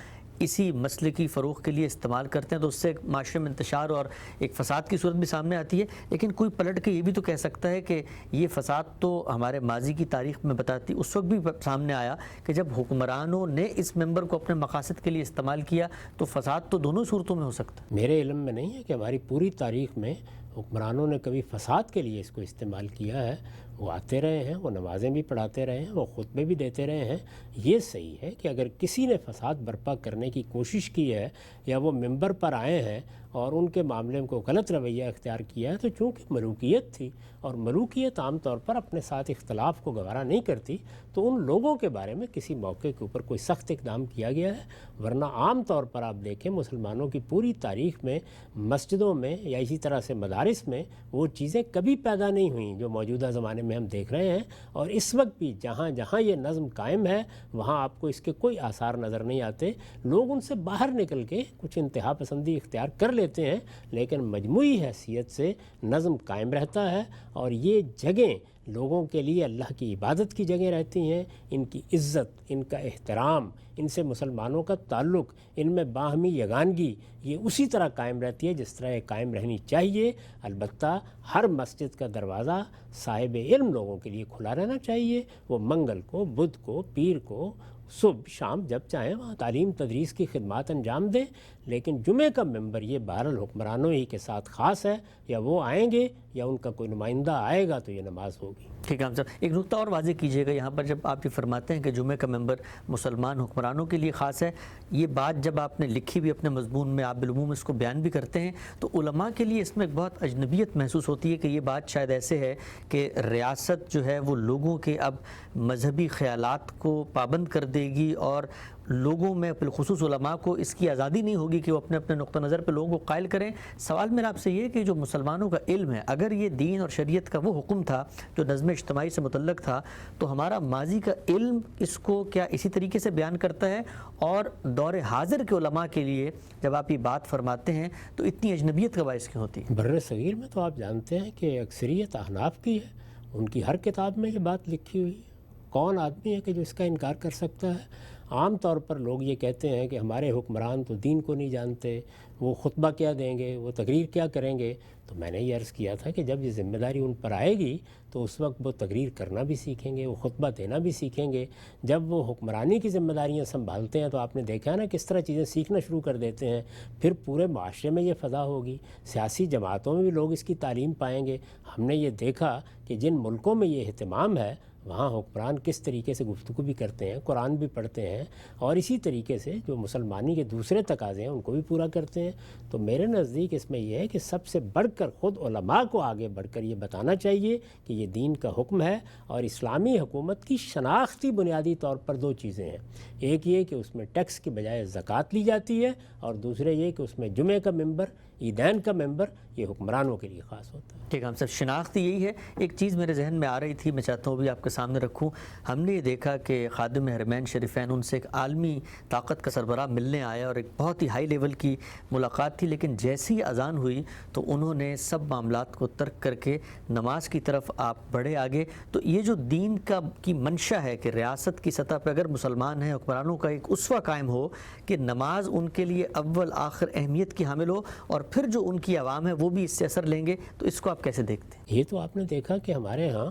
اسی مسئلے کی فروغ کے لیے استعمال کرتے ہیں، تو اس سے معاشرے میں انتشار اور ایک فساد کی صورت بھی سامنے آتی ہے۔ لیکن کوئی پلٹ کے یہ بھی تو کہہ سکتا ہے کہ یہ فساد تو ہمارے ماضی کی تاریخ میں بتاتی، اس وقت بھی سامنے آیا کہ جب حکمرانوں نے اس ممبر کو اپنے مقاصد کے لیے استعمال کیا تو فساد تو دونوں صورتوں میں ہو سکتا ہے۔ میرے علم میں نہیں ہے کہ ہماری پوری تاریخ میں حکمرانوں نے کبھی فساد کے لیے اس کو استعمال کیا ہے۔ وہ آتے رہے ہیں، وہ نمازیں بھی پڑھاتے رہے ہیں، وہ خطبے بھی دیتے رہے ہیں۔ یہ صحیح ہے کہ اگر کسی نے فساد برپا کرنے کی کوشش کی ہے یا وہ ممبر پر آئے ہیں اور ان کے معاملے کو غلط رویہ اختیار کیا ہے، تو چونکہ ملوکیت تھی اور ملوکیت عام طور پر اپنے ساتھ اختلاف کو گوارا نہیں کرتی، تو ان لوگوں کے بارے میں کسی موقع کے اوپر کوئی سخت اقدام کیا گیا ہے۔ ورنہ عام طور پر آپ دیکھیں مسلمانوں کی پوری تاریخ میں مسجدوں میں یا اسی طرح سے مدارس میں وہ چیزیں کبھی پیدا نہیں ہوئیں جو موجودہ زمانے میں ہم دیکھ رہے ہیں، اور اس وقت بھی جہاں جہاں یہ نظم قائم ہے وہاں آپ کو اس کے کوئی آثار نظر نہیں آتے۔ لوگ ان سے باہر نکل کے کچھ انتہا پسندی اختیار کر لیتے ہیں، لیکن مجموعی حیثیت سے نظم قائم رہتا ہے، اور یہ جگہیں لوگوں کے لیے اللہ کی عبادت کی جگہیں رہتی ہیں۔ ان کی عزت، ان کا احترام، ان سے مسلمانوں کا تعلق، ان میں باہمی یگانگی یہ اسی طرح قائم رہتی ہے جس طرح یہ قائم رہنی چاہیے۔ البتہ ہر مسجد کا دروازہ صاحب علم لوگوں کے لیے کھلا رہنا چاہیے، وہ منگل کو، بدھ کو، پیر کو، صبح شام جب چاہیں وہاں تعلیم تدریس کی خدمات انجام دیں۔ لیکن جمعہ کا ممبر یہ بہرحال حکمرانوں ہی کے ساتھ خاص ہے، یا وہ آئیں گے یا ان کا کوئی نمائندہ آئے گا تو یہ نماز ہوگی۔ ٹھیک ہے صاحب، ایک نقطہ اور واضح کیجیے گا یہاں پر، جب آپ یہ فرماتے ہیں کہ جمعہ کا ممبر مسلمان حکمرانوں کے لیے خاص ہے، یہ بات جب آپ نے لکھی بھی اپنے مضمون میں، آپ بالعموم اس کو بیان بھی کرتے ہیں، تو علماء کے لیے اس میں ایک بہت اجنبیت محسوس ہوتی ہے کہ یہ بات شاید ایسے ہے کہ ریاست جو ہے وہ لوگوں کے اب مذہبی خیالات کو پابند کر دے گی، اور لوگوں میں بالخصوص علماء کو اس کی آزادی نہیں ہوگی کہ وہ اپنے اپنے نقطہ نظر پہ لوگوں کو قائل کریں۔ سوال میرا آپ سے یہ کہ جو مسلمانوں کا علم ہے، اگر یہ دین اور شریعت کا وہ حکم تھا جو نظم اجتماعی سے متعلق تھا، تو ہمارا ماضی کا علم اس کو کیا اسی طریقے سے بیان کرتا ہے؟ اور دور حاضر کے علماء کے لیے جب آپ یہ بات فرماتے ہیں تو اتنی اجنبیت کا باعث کیوں ہوتی ہے؟ بر صغیر میں تو آپ جانتے ہیں کہ اکثریت احناف کی ہے، ان کی ہر کتاب میں یہ بات لکھی ہوئی ہے۔ کون آدمی ہے کہ جو اس کا انکار کر سکتا ہے؟ عام طور پر لوگ یہ کہتے ہیں کہ ہمارے حکمران تو دین کو نہیں جانتے، وہ خطبہ کیا دیں گے، وہ تقریر کیا کریں گے. تو میں نے یہ عرض کیا تھا کہ جب یہ ذمہ داری ان پر آئے گی تو اس وقت وہ تقریر کرنا بھی سیکھیں گے، وہ خطبہ دینا بھی سیکھیں گے. جب وہ حکمرانی کی ذمہ داریاں سنبھالتے ہیں تو آپ نے دیکھا نا کس طرح چیزیں سیکھنا شروع کر دیتے ہیں. پھر پورے معاشرے میں یہ فضا ہوگی، سیاسی جماعتوں میں بھی لوگ اس کی تعلیم پائیں گے. ہم نے یہ دیکھا کہ جن ملکوں میں یہ اہتمام ہے وہاں حکمران کس طریقے سے گفتگو بھی کرتے ہیں، قرآن بھی پڑھتے ہیں، اور اسی طریقے سے جو مسلمانی کے دوسرے تقاضے ہیں ان کو بھی پورا کرتے ہیں. تو میرے نزدیک اس میں یہ ہے کہ سب سے بڑھ کر خود علماء کو آگے بڑھ کر یہ بتانا چاہیے کہ یہ دین کا حکم ہے. اور اسلامی حکومت کی شناختی بنیادی طور پر دو چیزیں ہیں، ایک یہ کہ اس میں ٹیکس کی بجائے زکوٰۃ لی جاتی ہے، اور دوسرے یہ کہ اس میں جمعہ کا ممبر، عیدین کا ممبر یہ حکمرانوں کے لیے خاص ہوتا ہے. ٹھیک ہے، ہم سب شناخت یہی ہے. ایک چیز میرے ذہن میں آ رہی تھی، میں چاہتا ہوں بھی آپ کے سامنے رکھوں. ہم نے یہ دیکھا کہ خادم حرمین شریفین ان سے ایک عالمی طاقت کا سربراہ ملنے آیا اور ایک بہت ہی ہائی لیول کی ملاقات تھی، لیکن جیسی اذان ہوئی تو انہوں نے سب معاملات کو ترک کر کے نماز کی طرف آپ بڑھے آگے. تو یہ جو دین کی منشا ہے کہ ریاست کی سطح پہ اگر مسلمان ہیں، حکمرانوں کا ایک اسوہ قائم ہو کہ نماز ان کے لیے اول آخر اہمیت کی حامل ہو، اور پھر جو ان کی عوام ہے وہ بھی اس سے اثر لیں گے، تو اس کو آپ کیسے دیکھتے ہیں؟ یہ تو آپ نے دیکھا کہ ہمارے ہاں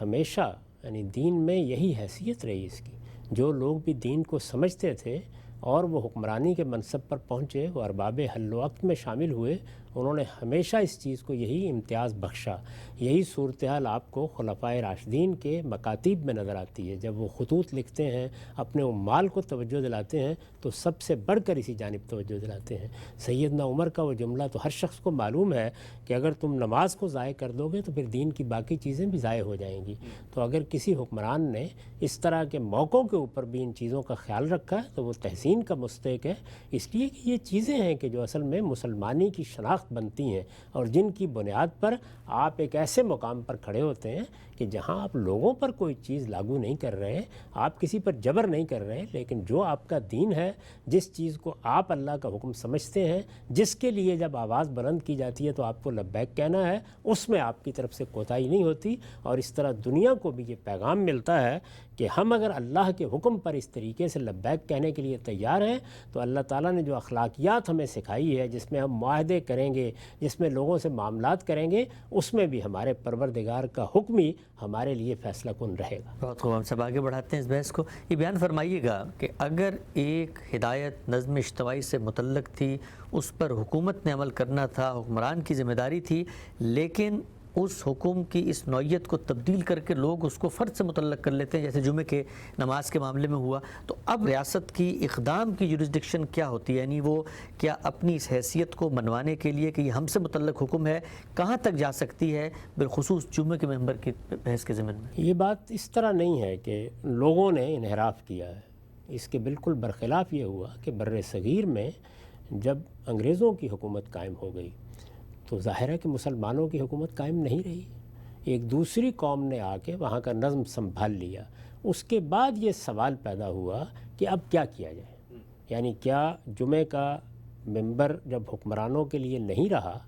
ہمیشہ یعنی دین میں یہی حیثیت رہی اس کی. جو لوگ بھی دین کو سمجھتے تھے اور وہ حکمرانی کے منصب پر پہنچے، وہ ارباب حل و عقد میں شامل ہوئے، انہوں نے ہمیشہ اس چیز کو یہی امتیاز بخشا. یہی صورتحال آپ کو خلفائے راشدین کے مکاتیب میں نظر آتی ہے. جب وہ خطوط لکھتے ہیں، اپنے عمال کو توجہ دلاتے ہیں تو سب سے بڑھ کر اسی جانب توجہ دلاتے ہیں. سیدنا عمر کا وہ جملہ تو ہر شخص کو معلوم ہے کہ اگر تم نماز کو ضائع کر دو گے تو پھر دین کی باقی چیزیں بھی ضائع ہو جائیں گی. تو اگر کسی حکمران نے اس طرح کے موقعوں کے اوپر بھی ان چیزوں کا خیال رکھا ہے تو وہ تحسین کا مستحق ہے. اس لیے کہ یہ چیزیں ہیں کہ جو اصل میں مسلمانی کی شناخت بنتی ہیں، اور جن کی بنیاد پر آپ ایک ایسے مقام پر کھڑے ہوتے ہیں کہ جہاں آپ لوگوں پر کوئی چیز لاگو نہیں کر رہے، آپ کسی پر جبر نہیں کر رہے، لیکن جو آپ کا دین ہے، جس چیز کو آپ اللہ کا حکم سمجھتے ہیں، جس کے لیے جب آواز بلند کی جاتی ہے تو آپ کو لبیک کہنا ہے، اس میں آپ کی طرف سے کوتاہی نہیں ہوتی. اور اس طرح دنیا کو بھی یہ پیغام ملتا ہے کہ ہم اگر اللہ کے حکم پر اس طریقے سے لبیک کہنے کے لیے تیار ہیں تو اللہ تعالیٰ نے جو اخلاقیات ہمیں سکھائی ہے، جس میں ہم معاہدے کریں گے، جس میں لوگوں سے معاملات کریں گے، اس میں بھی ہمارے پروردگار کا حکم ہی ہمارے لیے فیصلہ کن رہے گا. بہت خوب، ہم سب آگے بڑھاتے ہیں اس بحث کو. یہ بیان فرمائیے گا کہ اگر ایک ہدایت نظم اجتماعی سے متعلق تھی، اس پر حکومت نے عمل کرنا تھا، حکمران کی ذمہ داری تھی، لیکن اس حکم کی اس نوعیت کو تبدیل کر کے لوگ اس کو فرد سے متعلق کر لیتے ہیں، جیسے جمعے کے نماز کے معاملے میں ہوا، تو اب ریاست کی اقدام کی جورسڈکشن کیا ہوتی ہے؟ یعنی وہ کیا اپنی اس حیثیت کو منوانے کے لیے کہ یہ ہم سے متعلق حکم ہے کہاں تک جا سکتی ہے، بالخصوص جمعے کے ممبر کی بحث کے ضمن میں؟ یہ بات اس طرح نہیں ہے کہ لوگوں نے انحراف کیا ہے. اس کے بالکل برخلاف یہ ہوا کہ بر صغیر میں جب انگریزوں کی حکومت قائم ہو گئی تو ظاہر ہے کہ مسلمانوں کی حکومت قائم نہیں رہی. ایک دوسری قوم نے آ کے وہاں کا نظم سنبھال لیا. اس کے بعد یہ سوال پیدا ہوا کہ اب کیا کیا جائے. یعنی کیا جمعے کا ممبر جب حکمرانوں کے لیے نہیں رہا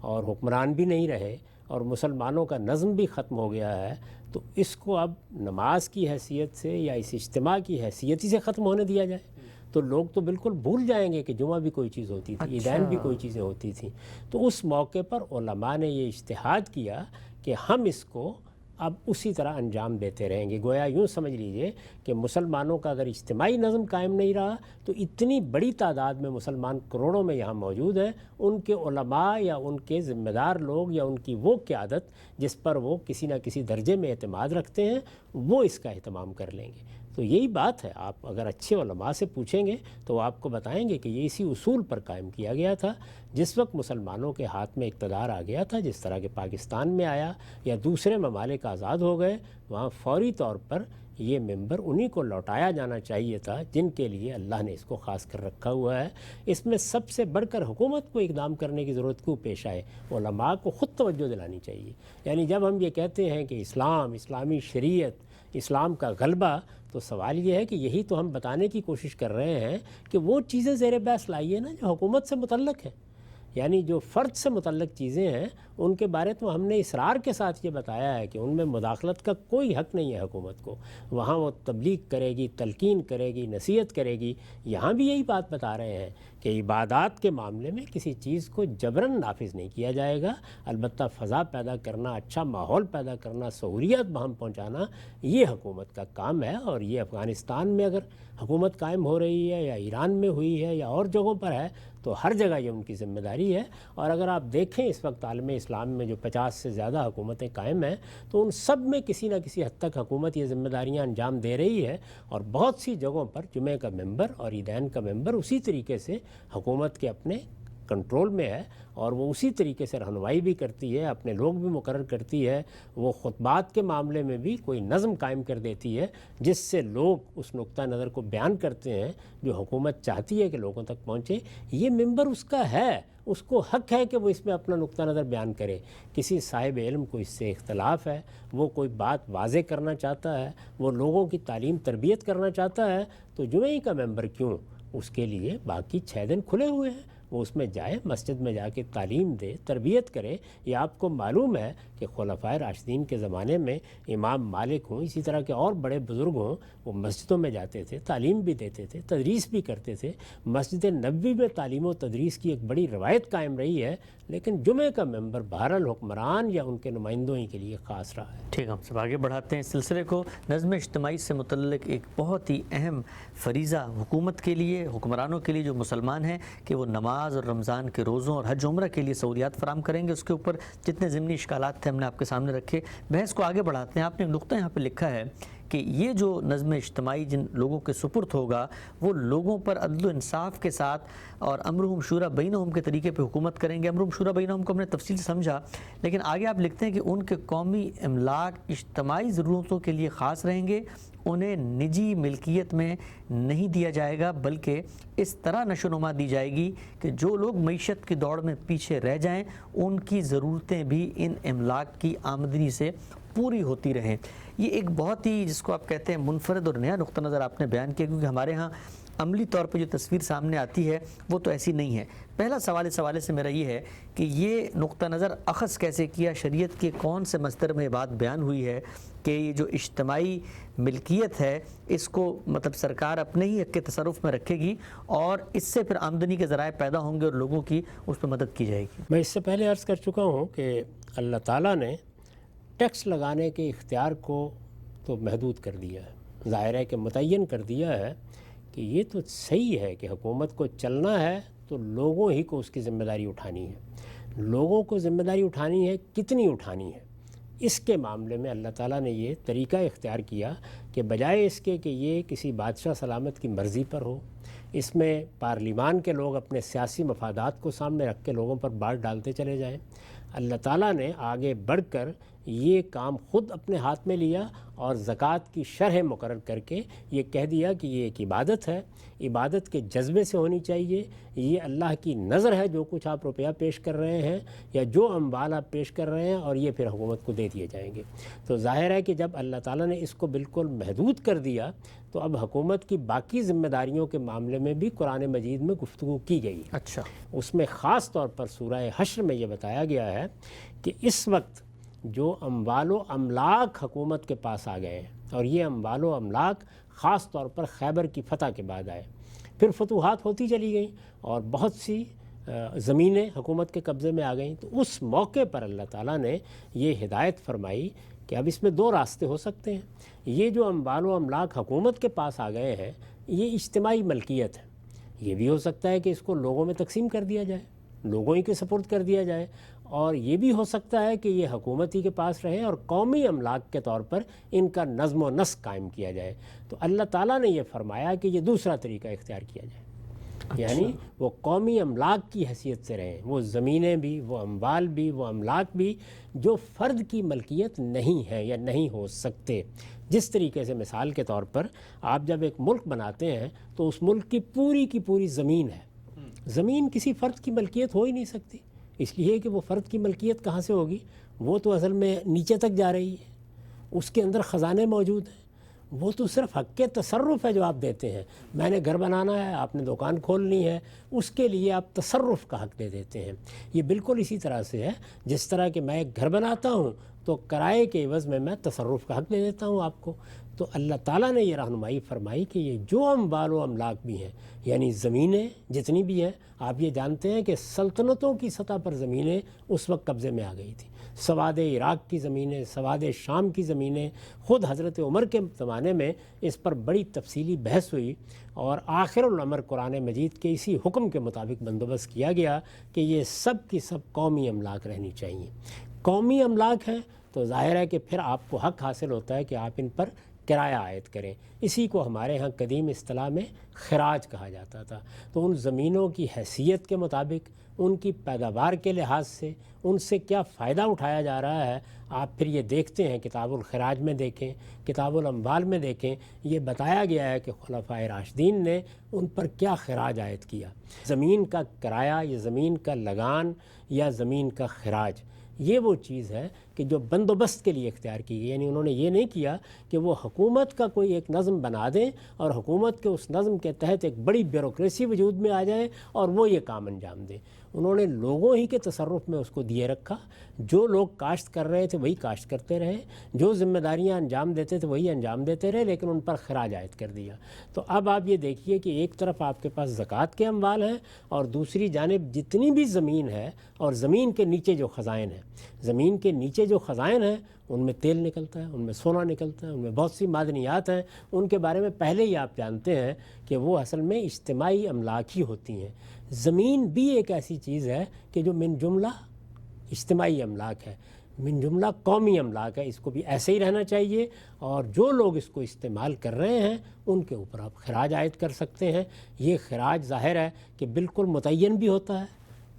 اور حکمران بھی نہیں رہے اور مسلمانوں کا نظم بھی ختم ہو گیا ہے تو اس کو اب نماز کی حیثیت سے یا اس اجتماع کی حیثیت ہی سے ختم ہونے دیا جائے؟ تو لوگ تو بالکل بھول جائیں گے کہ جمعہ بھی کوئی چیز ہوتی تھی، عیدین بھی کوئی چیزیں ہوتی تھیں. تو اس موقع پر علماء نے یہ اجتہاد کیا کہ ہم اس کو اب اسی طرح انجام دیتے رہیں گے. گویا یوں سمجھ لیجئے کہ مسلمانوں کا اگر اجتماعی نظم قائم نہیں رہا تو اتنی بڑی تعداد میں مسلمان کروڑوں میں یہاں موجود ہیں، ان کے علماء یا ان کے ذمہ دار لوگ یا ان کی وہ قیادت جس پر وہ کسی نہ کسی درجے میں اعتماد رکھتے ہیں، وہ اس کا اہتمام کر لیں گے. تو یہی بات ہے، آپ اگر اچھے علماء سے پوچھیں گے تو وہ آپ کو بتائیں گے کہ یہ اسی اصول پر قائم کیا گیا تھا. جس وقت مسلمانوں کے ہاتھ میں اقتدار آ گیا تھا، جس طرح کہ پاکستان میں آیا یا دوسرے ممالک آزاد ہو گئے، وہاں فوری طور پر یہ ممبر انہی کو لوٹایا جانا چاہیے تھا جن کے لیے اللہ نے اس کو خاص کر رکھا ہوا ہے. اس میں سب سے بڑھ کر حکومت کو اقدام کرنے کی ضرورت کیوں پیش آئے؟ علماء کو خود توجہ دلانی چاہیے. یعنی جب ہم یہ کہتے ہیں کہ اسلام، اسلامی شریعت، اسلام کا غلبہ، تو سوال یہ ہے کہ یہی تو ہم بتانے کی کوشش کر رہے ہیں کہ وہ چیزیں زیر بحث لائیے نا جو حکومت سے متعلق ہیں. یعنی جو فرد سے متعلق چیزیں ہیں ان کے بارے تو ہم نے اصرار کے ساتھ یہ بتایا ہے کہ ان میں مداخلت کا کوئی حق نہیں ہے حکومت کو. وہاں وہ تبلیغ کرے گی، تلقین کرے گی، نصیحت کرے گی. یہاں بھی یہی بات بتا رہے ہیں کہ عبادات کے معاملے میں کسی چیز کو جبراً نافذ نہیں کیا جائے گا، البتہ فضا پیدا کرنا، اچھا ماحول پیدا کرنا، سہولیات بہم پہنچانا یہ حکومت کا کام ہے. اور یہ افغانستان میں اگر حکومت قائم ہو رہی ہے یا ایران میں ہوئی ہے یا اور جگہوں پر ہے تو ہر جگہ یہ ان کی ذمہ داری ہے. اور اگر آپ دیکھیں اس وقت عالم اسلام میں جو 50 سے زیادہ حکومتیں قائم ہیں تو ان سب میں کسی نہ کسی حد تک حکومت یہ ذمہ داریاں انجام دے رہی ہے. اور بہت سی جگہوں پر جمعہ کا ممبر اور عیدین کا ممبر اسی طریقے سے حکومت کے اپنے کنٹرول میں ہے اور وہ اسی طریقے سے رہنمائی بھی کرتی ہے، اپنے لوگ بھی مقرر کرتی ہے. وہ خطبات کے معاملے میں بھی کوئی نظم قائم کر دیتی ہے جس سے لوگ اس نقطہ نظر کو بیان کرتے ہیں جو حکومت چاہتی ہے کہ لوگوں تک پہنچے. یہ ممبر اس کا ہے، اس کو حق ہے کہ وہ اس میں اپنا نقطہ نظر بیان کرے. کسی صاحب علم کو اس سے اختلاف ہے، وہ کوئی بات واضح کرنا چاہتا ہے، وہ لوگوں کی تعلیم تربیت کرنا چاہتا ہے تو جمعہ کا ممبر کیوں، اس کے لیے باقی 6 دن کھلے ہوئے ہیں. وہ اس میں جائے، مسجد میں جا کے تعلیم دے، تربیت کرے. یہ آپ کو معلوم ہے کہ خلفائے راشدین کے زمانے میں امام مالک ہوں، اسی طرح کے اور بڑے بزرگ ہوں، وہ مسجدوں میں جاتے تھے، تعلیم بھی دیتے تھے، تدریس بھی کرتے تھے. مسجد نبوی میں تعلیم و تدریس کی ایک بڑی روایت قائم رہی ہے. لیکن جمعہ کا ممبر بہرحال حکمران یا ان کے نمائندوں ہی کے لیے خاص رہا ہے. ٹھیک، ہم سب آگے بڑھاتے ہیں اس سلسلے کو. نظم اجتماعی سے متعلق ایک بہت ہی اہم فریضہ حکومت کے لیے، حکمرانوں کے لیے جو مسلمان ہیں کہ وہ نماز اور رمضان کے روزوں اور حج عمرہ کے لیے سہولیات فراہم کریں گے. اس کے اوپر جتنے ضمنی اشکالات تھے ہم نے آپ کے سامنے رکھے. بحث کو آگے بڑھاتے ہیں. آپ نے ایک نقطہ یہاں پہ لکھا ہے کہ یہ جو نظم اجتماعی جن لوگوں کے سپرد ہوگا وہ لوگوں پر عدل و انصاف کے ساتھ اور امرہم شورا بینہم کے طریقے پہ حکومت کریں گے. امرہم شورا بینہم کو ہم نے تفصیل سے سمجھا، لیکن آگے آپ لکھتے ہیں کہ ان کے قومی املاک اجتماعی ضرورتوں کے لیے خاص رہیں گے، انہیں نجی ملکیت میں نہیں دیا جائے گا، بلکہ اس طرح نشو و نما دی جائے گی کہ جو لوگ معیشت کی دوڑ میں پیچھے رہ جائیں ان کی ضرورتیں بھی ان املاک کی آمدنی سے پوری ہوتی رہیں. یہ ایک بہت ہی جس کو آپ کہتے ہیں منفرد اور نیا نقطہ نظر آپ نے بیان کیا، کیونکہ ہمارے ہاں عملی طور پہ جو تصویر سامنے آتی ہے وہ تو ایسی نہیں ہے. پہلا سوال اس حوالے سے میرا یہ ہے کہ یہ نقطہ نظر اخذ کیسے کیا، شریعت کے کون سے مصدر میں بات بیان ہوئی ہے کہ یہ جو اجتماعی ملکیت ہے اس کو مطلب سرکار اپنے ہی حق کے تصرف میں رکھے گی اور اس سے پھر آمدنی کے ذرائع پیدا ہوں گے اور لوگوں کی اس پہ مدد کی جائے گی؟ میں اس سے پہلے عرض کر چکا ہوں کہ اللہ تعالیٰ نے ٹیکس لگانے کے اختیار کو تو محدود کر دیا ہے، ظاہر ہے کہ متعین کر دیا ہے کہ یہ تو صحیح ہے کہ حکومت کو چلنا ہے تو لوگوں ہی کو اس کی ذمہ داری اٹھانی ہے. لوگوں کو ذمہ داری اٹھانی ہے، کتنی اٹھانی ہے، اس کے معاملے میں اللہ تعالیٰ نے یہ طریقہ اختیار کیا کہ بجائے اس کے کہ یہ کسی بادشاہ سلامت کی مرضی پر ہو، اس میں پارلیمان کے لوگ اپنے سیاسی مفادات کو سامنے رکھ کے لوگوں پر بار ڈالتے چلے جائیں، اللہ تعالیٰ نے آگے بڑھ کر یہ کام خود اپنے ہاتھ میں لیا اور زکوٰۃ کی شرح مقرر کر کے یہ کہہ دیا کہ یہ ایک عبادت ہے، عبادت کے جذبے سے ہونی چاہیے، یہ اللہ کی نظر ہے جو کچھ آپ روپیہ پیش کر رہے ہیں یا جو اموال آپ پیش کر رہے ہیں، اور یہ پھر حکومت کو دے دیے جائیں گے. تو ظاہر ہے کہ جب اللہ تعالیٰ نے اس کو بالکل محدود کر دیا تو اب حکومت کی باقی ذمہ داریوں کے معاملے میں بھی قرآن مجید میں گفتگو کی گئی. اچھا، اس میں خاص طور پر سورہ حشر میں یہ بتایا گیا ہے کہ اس وقت جو اموال و املاک حکومت کے پاس آ گئے ہیں، اور یہ اموال و املاک خاص طور پر خیبر کی فتح کے بعد آئے، پھر فتوحات ہوتی چلی گئیں اور بہت سی زمینیں حکومت کے قبضے میں آ گئیں. تو اس موقع پر اللہ تعالیٰ نے یہ ہدایت فرمائی کہ اب اس میں 2 راستے ہو سکتے ہیں. یہ جو اموال و املاک حکومت کے پاس آ گئے ہیں یہ اجتماعی ملکیت ہے. یہ بھی ہو سکتا ہے کہ اس کو لوگوں میں تقسیم کر دیا جائے، لوگوں ہی کے سپرد کر دیا جائے، اور یہ بھی ہو سکتا ہے کہ یہ حکومت ہی کے پاس رہیں اور قومی املاک کے طور پر ان کا نظم و نسق قائم کیا جائے. تو اللہ تعالیٰ نے یہ فرمایا کہ یہ دوسرا طریقہ اختیار کیا جائے. یعنی وہ قومی املاک کی حیثیت سے رہیں، وہ زمینیں بھی، وہ اموال بھی، وہ املاک بھی جو فرد کی ملکیت نہیں ہے یا نہیں ہو سکتے. جس طریقے سے مثال کے طور پر آپ جب ایک ملک بناتے ہیں تو اس ملک کی پوری زمین ہے. زمین کسی فرد کی ملکیت ہو ہی نہیں سکتی، اس لیے کہ وہ فرد کی ملکیت کہاں سے ہوگی؟ وہ تو اصل میں نیچے تک جا رہی ہے، اس کے اندر خزانے موجود ہیں، وہ تو صرف حق کے تصرف ہے جو آپ دیتے ہیں. میں نے گھر بنانا ہے, آپ نے دکان کھولنی ہے, اس کے لیے آپ تصرف کا حق دے دیتے ہیں. یہ بالکل اسی طرح سے ہے جس طرح کہ میں ایک گھر بناتا ہوں تو کرائے کے عوض میں تصرف کا حق دے دیتا ہوں آپ کو. تو اللہ تعالیٰ نے یہ رہنمائی فرمائی کہ یہ جو اموال و املاک بھی ہیں, یعنی زمینیں جتنی بھی ہیں, آپ یہ جانتے ہیں کہ سلطنتوں کی سطح پر زمینیں اس وقت قبضے میں آ گئی تھیں. سواد عراق کی زمینیں, سواد شام کی زمینیں, خود حضرت عمر کے زمانے میں اس پر بڑی تفصیلی بحث ہوئی اور آخر الامر قرآن مجید کے اسی حکم کے مطابق بندوبست کیا گیا کہ یہ سب کی سب قومی املاک رہنی چاہیے. قومی املاک ہیں تو ظاہر ہے کہ پھر آپ کو حق حاصل ہوتا ہے کہ آپ ان پر کرایہ عائد کریں. اسی کو ہمارے ہاں قدیم اصطلاح میں خراج کہا جاتا تھا. تو ان زمینوں کی حیثیت کے مطابق, ان کی پیداوار کے لحاظ سے, ان سے کیا فائدہ اٹھایا جا رہا ہے, آپ پھر یہ دیکھتے ہیں کتاب الخراج میں دیکھیں, کتاب الاموال میں دیکھیں, یہ بتایا گیا ہے کہ خلفائے راشدین نے ان پر کیا خراج عائد کیا. زمین کا کرایہ یا زمین کا لگان یا زمین کا خراج, یہ وہ چیز ہے کہ جو بندوبست کے لیے اختیار کی گئی. یعنی انہوں نے یہ نہیں کیا کہ وہ حکومت کا کوئی ایک نظم بنا دیں اور حکومت کے اس نظم کے تحت ایک بڑی بیوروکریسی وجود میں آ جائے اور وہ یہ کام انجام دیں. انہوں نے لوگوں ہی کے تصرف میں اس کو دیے رکھا. جو لوگ کاشت کر رہے تھے وہی کاشت کرتے رہے, جو ذمہ داریاں انجام دیتے تھے وہی انجام دیتے رہے, لیکن ان پر خراج عائد کر دیا. تو اب آپ یہ دیکھیے کہ ایک طرف آپ کے پاس زکوٰۃ کے اموال ہیں اور دوسری جانب جتنی بھی زمین ہے اور زمین کے نیچے جو خزائن ہیں, زمین کے نیچے جو خزائن ہیں ان میں تیل نکلتا ہے, ان میں سونا نکلتا ہے, ان میں بہت سی معدنیات ہیں. ان کے بارے میں پہلے ہی آپ جانتے ہیں کہ وہ اصل میں اجتماعی املاک ہی ہوتی ہیں. زمین بھی ایک ایسی چیز ہے کہ جو من جملہ اجتماعی املاک ہے, من جملہ قومی املاک ہے. اس کو بھی ایسے ہی رہنا چاہیے اور جو لوگ اس کو استعمال کر رہے ہیں ان کے اوپر آپ خراج عائد کر سکتے ہیں. یہ خراج ظاہر ہے کہ بالکل متعین بھی ہوتا ہے,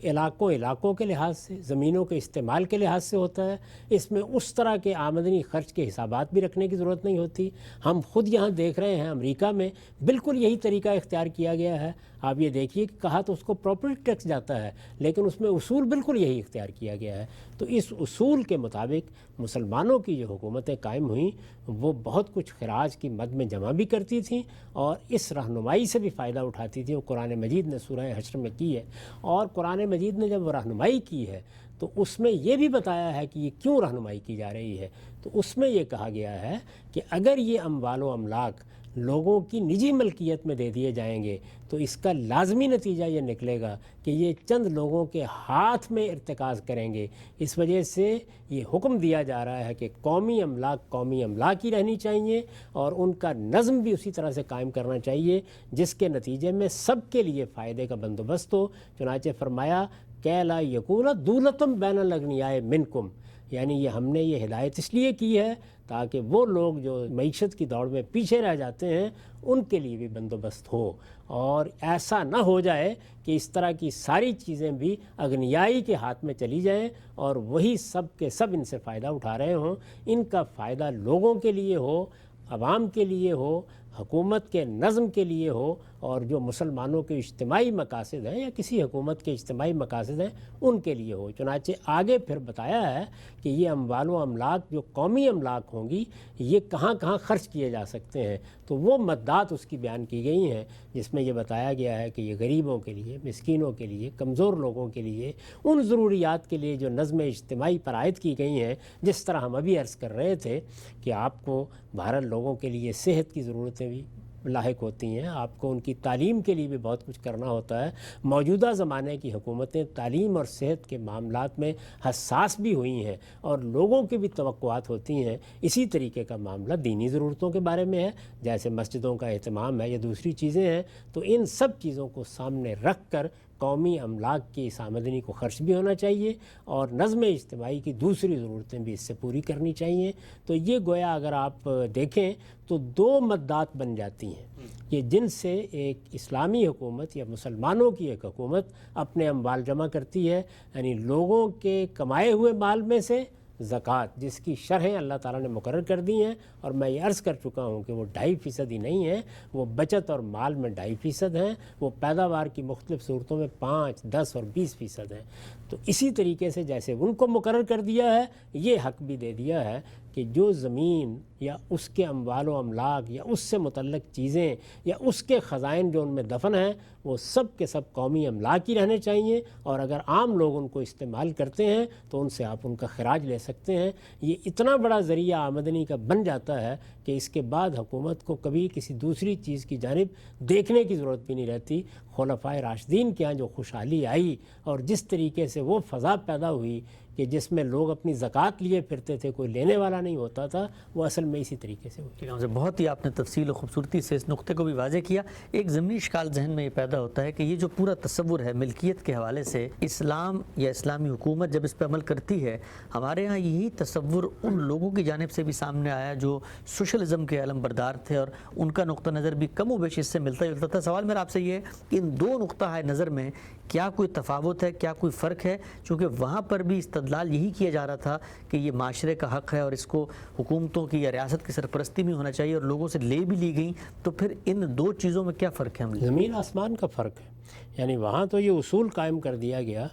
علاقوں کے لحاظ سے, زمینوں کے استعمال کے لحاظ سے ہوتا ہے. اس میں اس طرح کے آمدنی خرچ کے حسابات بھی رکھنے کی ضرورت نہیں ہوتی. ہم خود یہاں دیکھ رہے ہیں امریکہ میں بالکل یہی طریقہ اختیار کیا گیا ہے. آپ یہ دیکھیے کہ کہا تو اس کو پراپرٹی ٹیکس جاتا ہے, لیکن اس میں اصول بالکل یہی اختیار کیا گیا ہے. تو اس اصول کے مطابق مسلمانوں کی جو حکومتیں قائم ہوئیں وہ بہت کچھ خراج کی مد میں جمع بھی کرتی تھیں اور اس رہنمائی سے بھی فائدہ اٹھاتی تھیں. وہ قرآن مجید نے سورہ حشر میں کی ہے, اور قرآن مجید نے جب وہ رہنمائی کی ہے تو اس میں یہ بھی بتایا ہے کہ یہ کیوں رہنمائی کی جا رہی ہے. تو اس میں یہ کہا گیا ہے کہ اگر یہ اموال و املاک لوگوں کی نجی ملکیت میں دے دیے جائیں گے تو اس کا لازمی نتیجہ یہ نکلے گا کہ یہ چند لوگوں کے ہاتھ میں ارتکاز کریں گے. اس وجہ سے یہ حکم دیا جا رہا ہے کہ قومی املاک ہی رہنی چاہیے اور ان کا نظم بھی اسی طرح سے قائم کرنا چاہیے جس کے نتیجے میں سب کے لیے فائدے کا بندوبست ہو. چنانچہ فرمایا کہ لا یکون دولتم بین الاغنیاء منکم, یعنی یہ ہم نے یہ ہدایت اس لیے کی ہے تاکہ وہ لوگ جو معیشت کی دوڑ میں پیچھے رہ جاتے ہیں ان کے لیے بھی بندوبست ہو, اور ایسا نہ ہو جائے کہ اس طرح کی ساری چیزیں بھی اغنیائی کے ہاتھ میں چلی جائیں اور وہی سب کے سب ان سے فائدہ اٹھا رہے ہوں. ان کا فائدہ لوگوں کے لیے ہو, عوام کے لیے ہو, حکومت کے نظم کے لیے ہو, اور جو مسلمانوں کے اجتماعی مقاصد ہیں یا کسی حکومت کے اجتماعی مقاصد ہیں ان کے لیے ہو. چنانچہ آگے پھر بتایا ہے کہ یہ اموال و املاک جو قومی املاک ہوں گی یہ کہاں کہاں خرچ کیے جا سکتے ہیں. تو وہ مدات اس کی بیان کی گئی ہیں جس میں یہ بتایا گیا ہے کہ یہ غریبوں کے لیے, مسکینوں کے لیے, کمزور لوگوں کے لیے, ان ضروریات کے لیے جو نظم اجتماعی پر عائد کی گئی ہیں. جس طرح ہم ابھی عرض کر رہے تھے کہ آپ کو بہرحال لوگوں کے لیے صحت کی ضرورتیں بھی لاحق ہوتی ہیں, آپ کو ان کی تعلیم کے لیے بھی بہت کچھ کرنا ہوتا ہے. موجودہ زمانے کی حکومتیں تعلیم اور صحت کے معاملات میں حساس بھی ہوئی ہیں اور لوگوں کی بھی توقعات ہوتی ہیں. اسی طریقے کا معاملہ دینی ضرورتوں کے بارے میں ہے, جیسے مسجدوں کا اہتمام ہے یا دوسری چیزیں ہیں. تو ان سب چیزوں کو سامنے رکھ کر قومی املاک کی اس آمدنی کو خرچ بھی ہونا چاہیے اور نظم اجتماعی کی دوسری ضرورتیں بھی اس سے پوری کرنی چاہیے. تو یہ گویا اگر آپ دیکھیں تو دو مدات بن جاتی ہیں کہ جن سے ایک اسلامی حکومت یا مسلمانوں کی ایک حکومت اپنے اموال جمع کرتی ہے, یعنی لوگوں کے کمائے ہوئے مال میں سے زکوٰۃ جس کی شرحیں اللہ تعالیٰ نے مقرر کر دی ہیں, اور میں یہ عرض کر چکا ہوں کہ وہ 2.5% ہی نہیں ہے, وہ بچت اور مال میں 2.5% ہیں, وہ پیداوار کی مختلف صورتوں میں 5, 10 اور 20% ہیں. تو اسی طریقے سے جیسے ان کو مقرر کر دیا ہے یہ حق بھی دے دیا ہے کہ کہ جو زمین یا اس کے اموال و املاک یا اس سے متعلق چیزیں یا اس کے خزائن جو ان میں دفن ہیں وہ سب کے سب قومی املاک ہی رہنے چاہیے، اور اگر عام لوگ ان کو استعمال کرتے ہیں تو ان سے آپ ان کا خراج لے سکتے ہیں۔ یہ اتنا بڑا ذریعہ آمدنی کا بن جاتا ہے کہ اس کے بعد حکومت کو کبھی کسی دوسری چیز کی جانب دیکھنے کی ضرورت بھی نہیں رہتی۔ خلفائے راشدین کے ہاں جو خوشحالی آئی اور جس طریقے سے وہ فضا پیدا ہوئی کہ جس میں لوگ اپنی زکوٰۃ لیے پھرتے تھے، کوئی لینے والا نہیں ہوتا تھا، وہ اصل میں اسی طریقے سے ہوئی۔ بہت ہی آپ نے تفصیل و خوبصورتی سے اس نقطے کو بھی واضح کیا۔ ایک ضمنی اشکال ذہن میں یہ پیدا ہوتا ہے کہ یہ جو پورا تصور ہے ملکیت کے حوالے سے، اسلام یا اسلامی حکومت جب اس پہ عمل کرتی ہے، ہمارے ہاں یہی تصور ان لوگوں کی جانب سے بھی سامنے آیا جو سوشلزم کے علم بردار تھے، اور ان کا نقطہ نظر بھی کم و بیش اس سے ملتا جلتا تھا۔ سوال میرا آپ سے یہ ہے کہ ان دو نقطہ نظر میں کیا کوئی تفاوت ہے، کیا کوئی فرق ہے؟ چونکہ وہاں پر بھی استدلال یہی کیا جا رہا تھا کہ یہ معاشرے کا حق ہے اور اس کو حکومتوں کی یا ریاست کی سرپرستی میں ہونا چاہیے، اور لوگوں سے لے بھی لی گئیں، تو پھر ان دو چیزوں میں کیا فرق ہے؟ زمین آسمان کا فرق ہے۔ یعنی وہاں تو یہ اصول قائم کر دیا گیا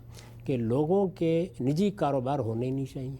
کہ لوگوں کے نجی کاروبار ہونے ہی نہیں چاہیے،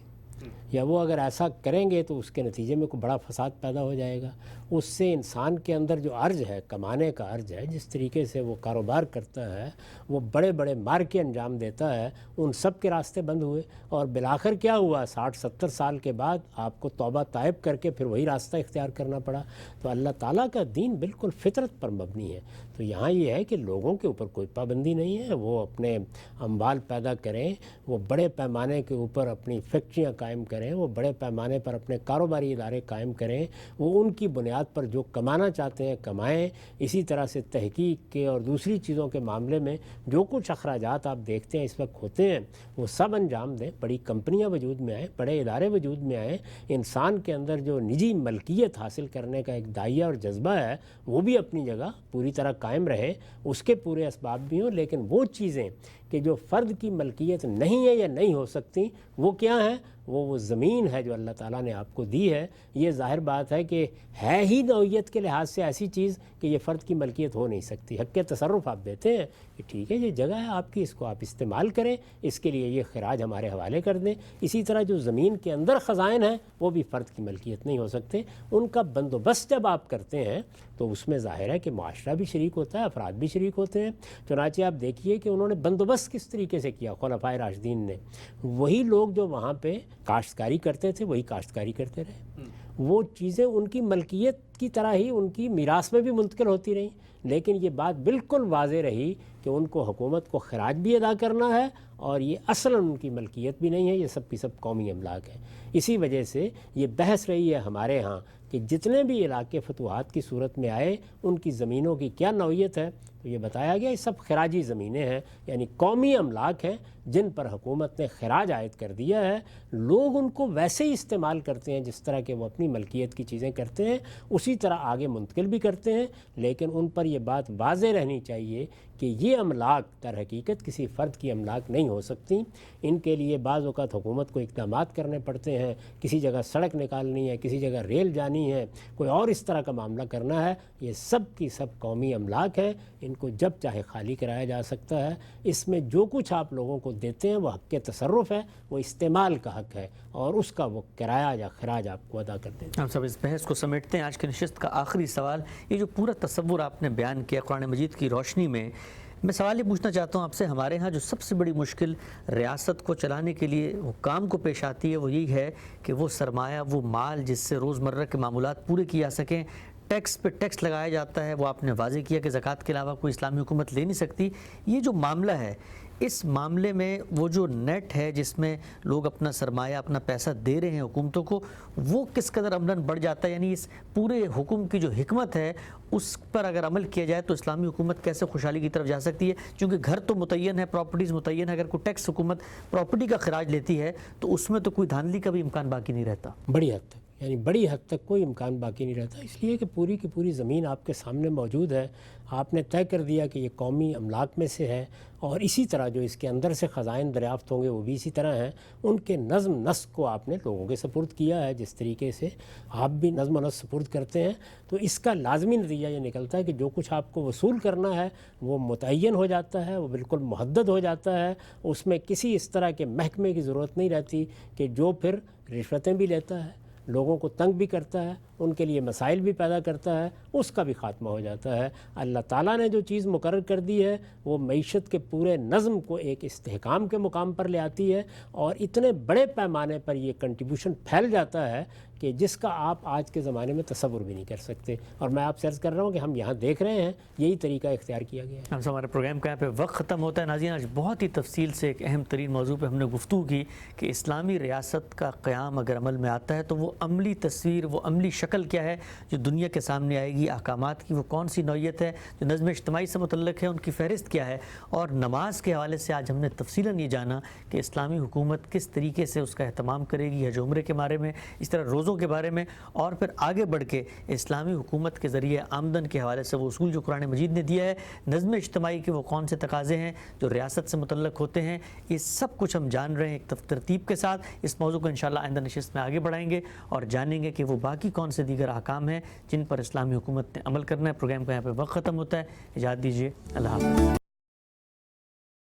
یا وہ اگر ایسا کریں گے تو اس کے نتیجے میں کوئی بڑا فساد پیدا ہو جائے گا۔ اس سے انسان کے اندر جو ارج ہے، کمانے کا ارج ہے، جس طریقے سے وہ کاروبار کرتا ہے، وہ بڑے بڑے مارکے انجام دیتا ہے، ان سب کے راستے بند ہوئے، اور بالآخر کیا ہوا؟ 60-70 سال کے بعد آپ کو توبہ طائب کر کے پھر وہی راستہ اختیار کرنا پڑا۔ تو اللہ تعالیٰ کا دین بالکل فطرت پر مبنی ہے۔ تو یہاں یہ ہے کہ لوگوں کے اوپر کوئی پابندی نہیں ہے، وہ اپنے اموال پیدا کریں، وہ بڑے پیمانے کے اوپر اپنی فیکٹریاں قائم کریں، وہ بڑے پیمانے پر اپنے کاروباری ادارے قائم کریں، وہ ان کی بنیاد پر جو کمانا چاہتے ہیں کمائیں۔ اسی طرح سے تحقیق کے اور دوسری چیزوں کے معاملے میں جو کچھ اخراجات آپ دیکھتے ہیں اس وقت ہوتے ہیں، وہ سب انجام دیں، بڑی کمپنیاں وجود میں آئیں، بڑے ادارے وجود میں آئیں، انسان کے اندر جو نجی ملکیت حاصل کرنے کا ایک داعیہ اور جذبہ ہے وہ بھی اپنی جگہ پوری طرح قائم رہے، اس کے پورے اسباب بھی ہوں، لیکن وہ چیزیں کہ جو فرد کی ملکیت نہیں ہے یا نہیں ہو سکتی، وہ کیا ہیں؟ وہ زمین ہے جو اللہ تعالیٰ نے آپ کو دی ہے۔ یہ ظاہر بات ہے کہ ہے ہی نوعیت کے لحاظ سے ایسی چیز کہ یہ فرد کی ملکیت ہو نہیں سکتی۔ حق کے تصرف آپ دیتے ہیں کہ ٹھیک ہے یہ جگہ ہے آپ کی، اس کو آپ استعمال کریں، اس کے لیے یہ خراج ہمارے حوالے کر دیں۔ اسی طرح جو زمین کے اندر خزائن ہیں وہ بھی فرد کی ملکیت نہیں ہو سکتے، ان کا بندوبست جب آپ کرتے ہیں تو اس میں ظاہر ہے کہ معاشرہ بھی شریک ہوتا ہے، افراد بھی شریک ہوتے ہیں۔ چنانچہ آپ دیکھیے کہ انہوں نے بندوبست کس طریقے سے کیا خلفائے راشدین نے۔ وہی لوگ جو وہاں پہ کاشتکاری کرتے تھے وہی کاشتکاری کرتے رہے، وہ چیزیں ان کی ملکیت کی طرح ہی ان کی میراث میں بھی منتقل ہوتی رہیں، لیکن یہ بات بالکل واضح رہی کہ ان کو حکومت کو خراج بھی ادا کرنا ہے، اور یہ اصلاً ان کی ملکیت بھی نہیں ہے، یہ سب کی سب قومی املاک ہے۔ اسی وجہ سے یہ بحث رہی ہے ہمارے ہاں کہ جتنے بھی علاقے فتوحات کی صورت میں آئے ان کی زمینوں کی کیا نوعیت ہے، تو یہ بتایا گیا یہ سب خراجی زمینیں ہیں، یعنی قومی املاک ہیں جن پر حکومت نے خراج عائد کر دیا ہے۔ لوگ ان کو ویسے ہی استعمال کرتے ہیں جس طرح کہ وہ اپنی ملکیت کی چیزیں کرتے ہیں، اسی طرح آگے منتقل بھی کرتے ہیں، لیکن ان پر یہ بات واضح رہنی چاہیے کہ یہ املاک در حقیقت کسی فرد کی املاک نہیں ہو سکتی۔ ان کے لیے بعض اوقات حکومت کو اقدامات کرنے پڑتے ہیں، کسی جگہ سڑک نکالنی ہے، کسی جگہ ریل جانی ہے، کوئی اور اس طرح کا معاملہ کرنا ہے، یہ سب کی سب قومی املاک ہیں، ان کو جب چاہے خالی کرایا جا سکتا ہے۔ اس میں جو کچھ آپ لوگوں کو دیتے ہیں وہ حق کے تصرف ہے، وہ استعمال کا حق ہے، اور اس کا وہ کرایہ یا خراج آپ کو ادا کر دیتے ہیں۔ ہم سب اس بحث کو سمیٹتے ہیں۔ آج کی نشست کا آخری سوال، یہ جو پورا تصور آپ نے بیان کیا قرآن مجید کی روشنی میں سوال یہ پوچھنا چاہتا ہوں آپ سے، ہمارے ہاں جو سب سے بڑی مشکل ریاست کو چلانے کے لیے حکام کو پیش آتی ہے وہ یہی ہے کہ وہ سرمایہ، وہ مال جس سے روزمرہ کے معمولات پورے کیے جا سکیں، ٹیکس پہ ٹیکس لگایا جاتا ہے۔ وہ آپ نے واضح کیا کہ زکوٰۃ کے علاوہ کوئی اسلامی حکومت لے نہیں سکتی۔ یہ جو معاملہ ہے، اس معاملے میں وہ جو نیٹ ہے جس میں لوگ اپنا سرمایہ، اپنا پیسہ دے رہے ہیں حکومتوں کو، وہ کس قدر عملاً بڑھ جاتا ہے؟ یعنی اس پورے حکم کی جو حکمت ہے اس پر اگر عمل کیا جائے تو اسلامی حکومت کیسے خوشحالی کی طرف جا سکتی ہے؟ چونکہ گھر تو متعین ہے، پراپرٹیز متعین ہے، اگر کوئی ٹیکس حکومت پراپرٹی کا خراج لیتی ہے تو اس میں تو کوئی دھاندلی کا بھی امکان باقی نہیں رہتا۔ بڑی حد تک، یعنی بڑی حد تک کوئی امکان باقی نہیں رہتا، اس لیے کہ پوری کی پوری زمین آپ کے سامنے موجود ہے، آپ نے طے کر دیا کہ یہ قومی املاک میں سے ہے، اور اسی طرح جو اس کے اندر سے خزائن دریافت ہوں گے وہ بھی اسی طرح ہیں۔ ان کے نظم نسق کو آپ نے لوگوں کے سپرد کیا ہے، جس طریقے سے آپ بھی نظم و نسق سپرد کرتے ہیں، تو اس کا لازمی نتیجہ یہ نکلتا ہے کہ جو کچھ آپ کو وصول کرنا ہے وہ متعین ہو جاتا ہے، وہ بالکل محدد ہو جاتا ہے، اس میں کسی اس طرح کے محکمے کی ضرورت نہیں رہتی کہ جو پھر رشوتیں بھی لیتا ہے، لوگوں کو تنگ بھی کرتا ہے، ان کے لیے مسائل بھی پیدا کرتا ہے، اس کا بھی خاتمہ ہو جاتا ہے۔ اللہ تعالیٰ نے جو چیز مقرر کر دی ہے وہ معیشت کے پورے نظم کو ایک استحکام کے مقام پر لے آتی ہے، اور اتنے بڑے پیمانے پر یہ کنٹریبیوشن پھیل جاتا ہے کہ جس کا آپ آج کے زمانے میں تصور بھی نہیں کر سکتے۔ اور میں آپ سے عرض کر رہا ہوں کہ ہم یہاں دیکھ رہے ہیں یہی طریقہ اختیار کیا گیا ہے۔ ہم سے ہمارے پروگرام کا یہاں پہ وقت ختم ہوتا ہے۔ ناظرین، آج بہت ہی تفصیل سے ایک اہم ترین موضوع پہ ہم نے گفتگو کی کہ اسلامی ریاست کا قیام اگر عمل میں آتا ہے تو وہ عملی تصویر، وہ عملی شکل کیا ہے جو دنیا کے سامنے آئے گی، احکامات کی وہ کون سی نوعیت ہے جو نظم اجتماعی سے متعلق ہے، ان کی فہرست کیا ہے، اور نماز کے حوالے سے آج ہم نے تفصیلاً یہ جانا کہ اسلامی حکومت کس طریقے سے اس کا اہتمام کرے گی، حج عمرے کے بارے میں، اس طرح روزوں کے بارے میں، اور پھر آگے بڑھ کے اسلامی حکومت کے ذریعے آمدن کے حوالے سے وہ اصول جو قرآن مجید نے دیا ہے، نظم اجتماعی کے وہ کون سے تقاضے ہیں جو ریاست سے متعلق ہوتے ہیں، یہ سب کچھ ہم جان رہے ہیں ایک ترتیب کے ساتھ۔ اس موضوع کو انشاءاللہ آئندہ نشست میں آگے بڑھائیں گے اور جانیں گے کہ وہ باقی کون سے دیگر احکام ہیں جن پر اسلامی حکومت نے عمل کرنا ہے۔ پروگرام کا یہاں پہ وقت ختم ہوتا ہے، اجازت دیجیے، اللہ حافظ۔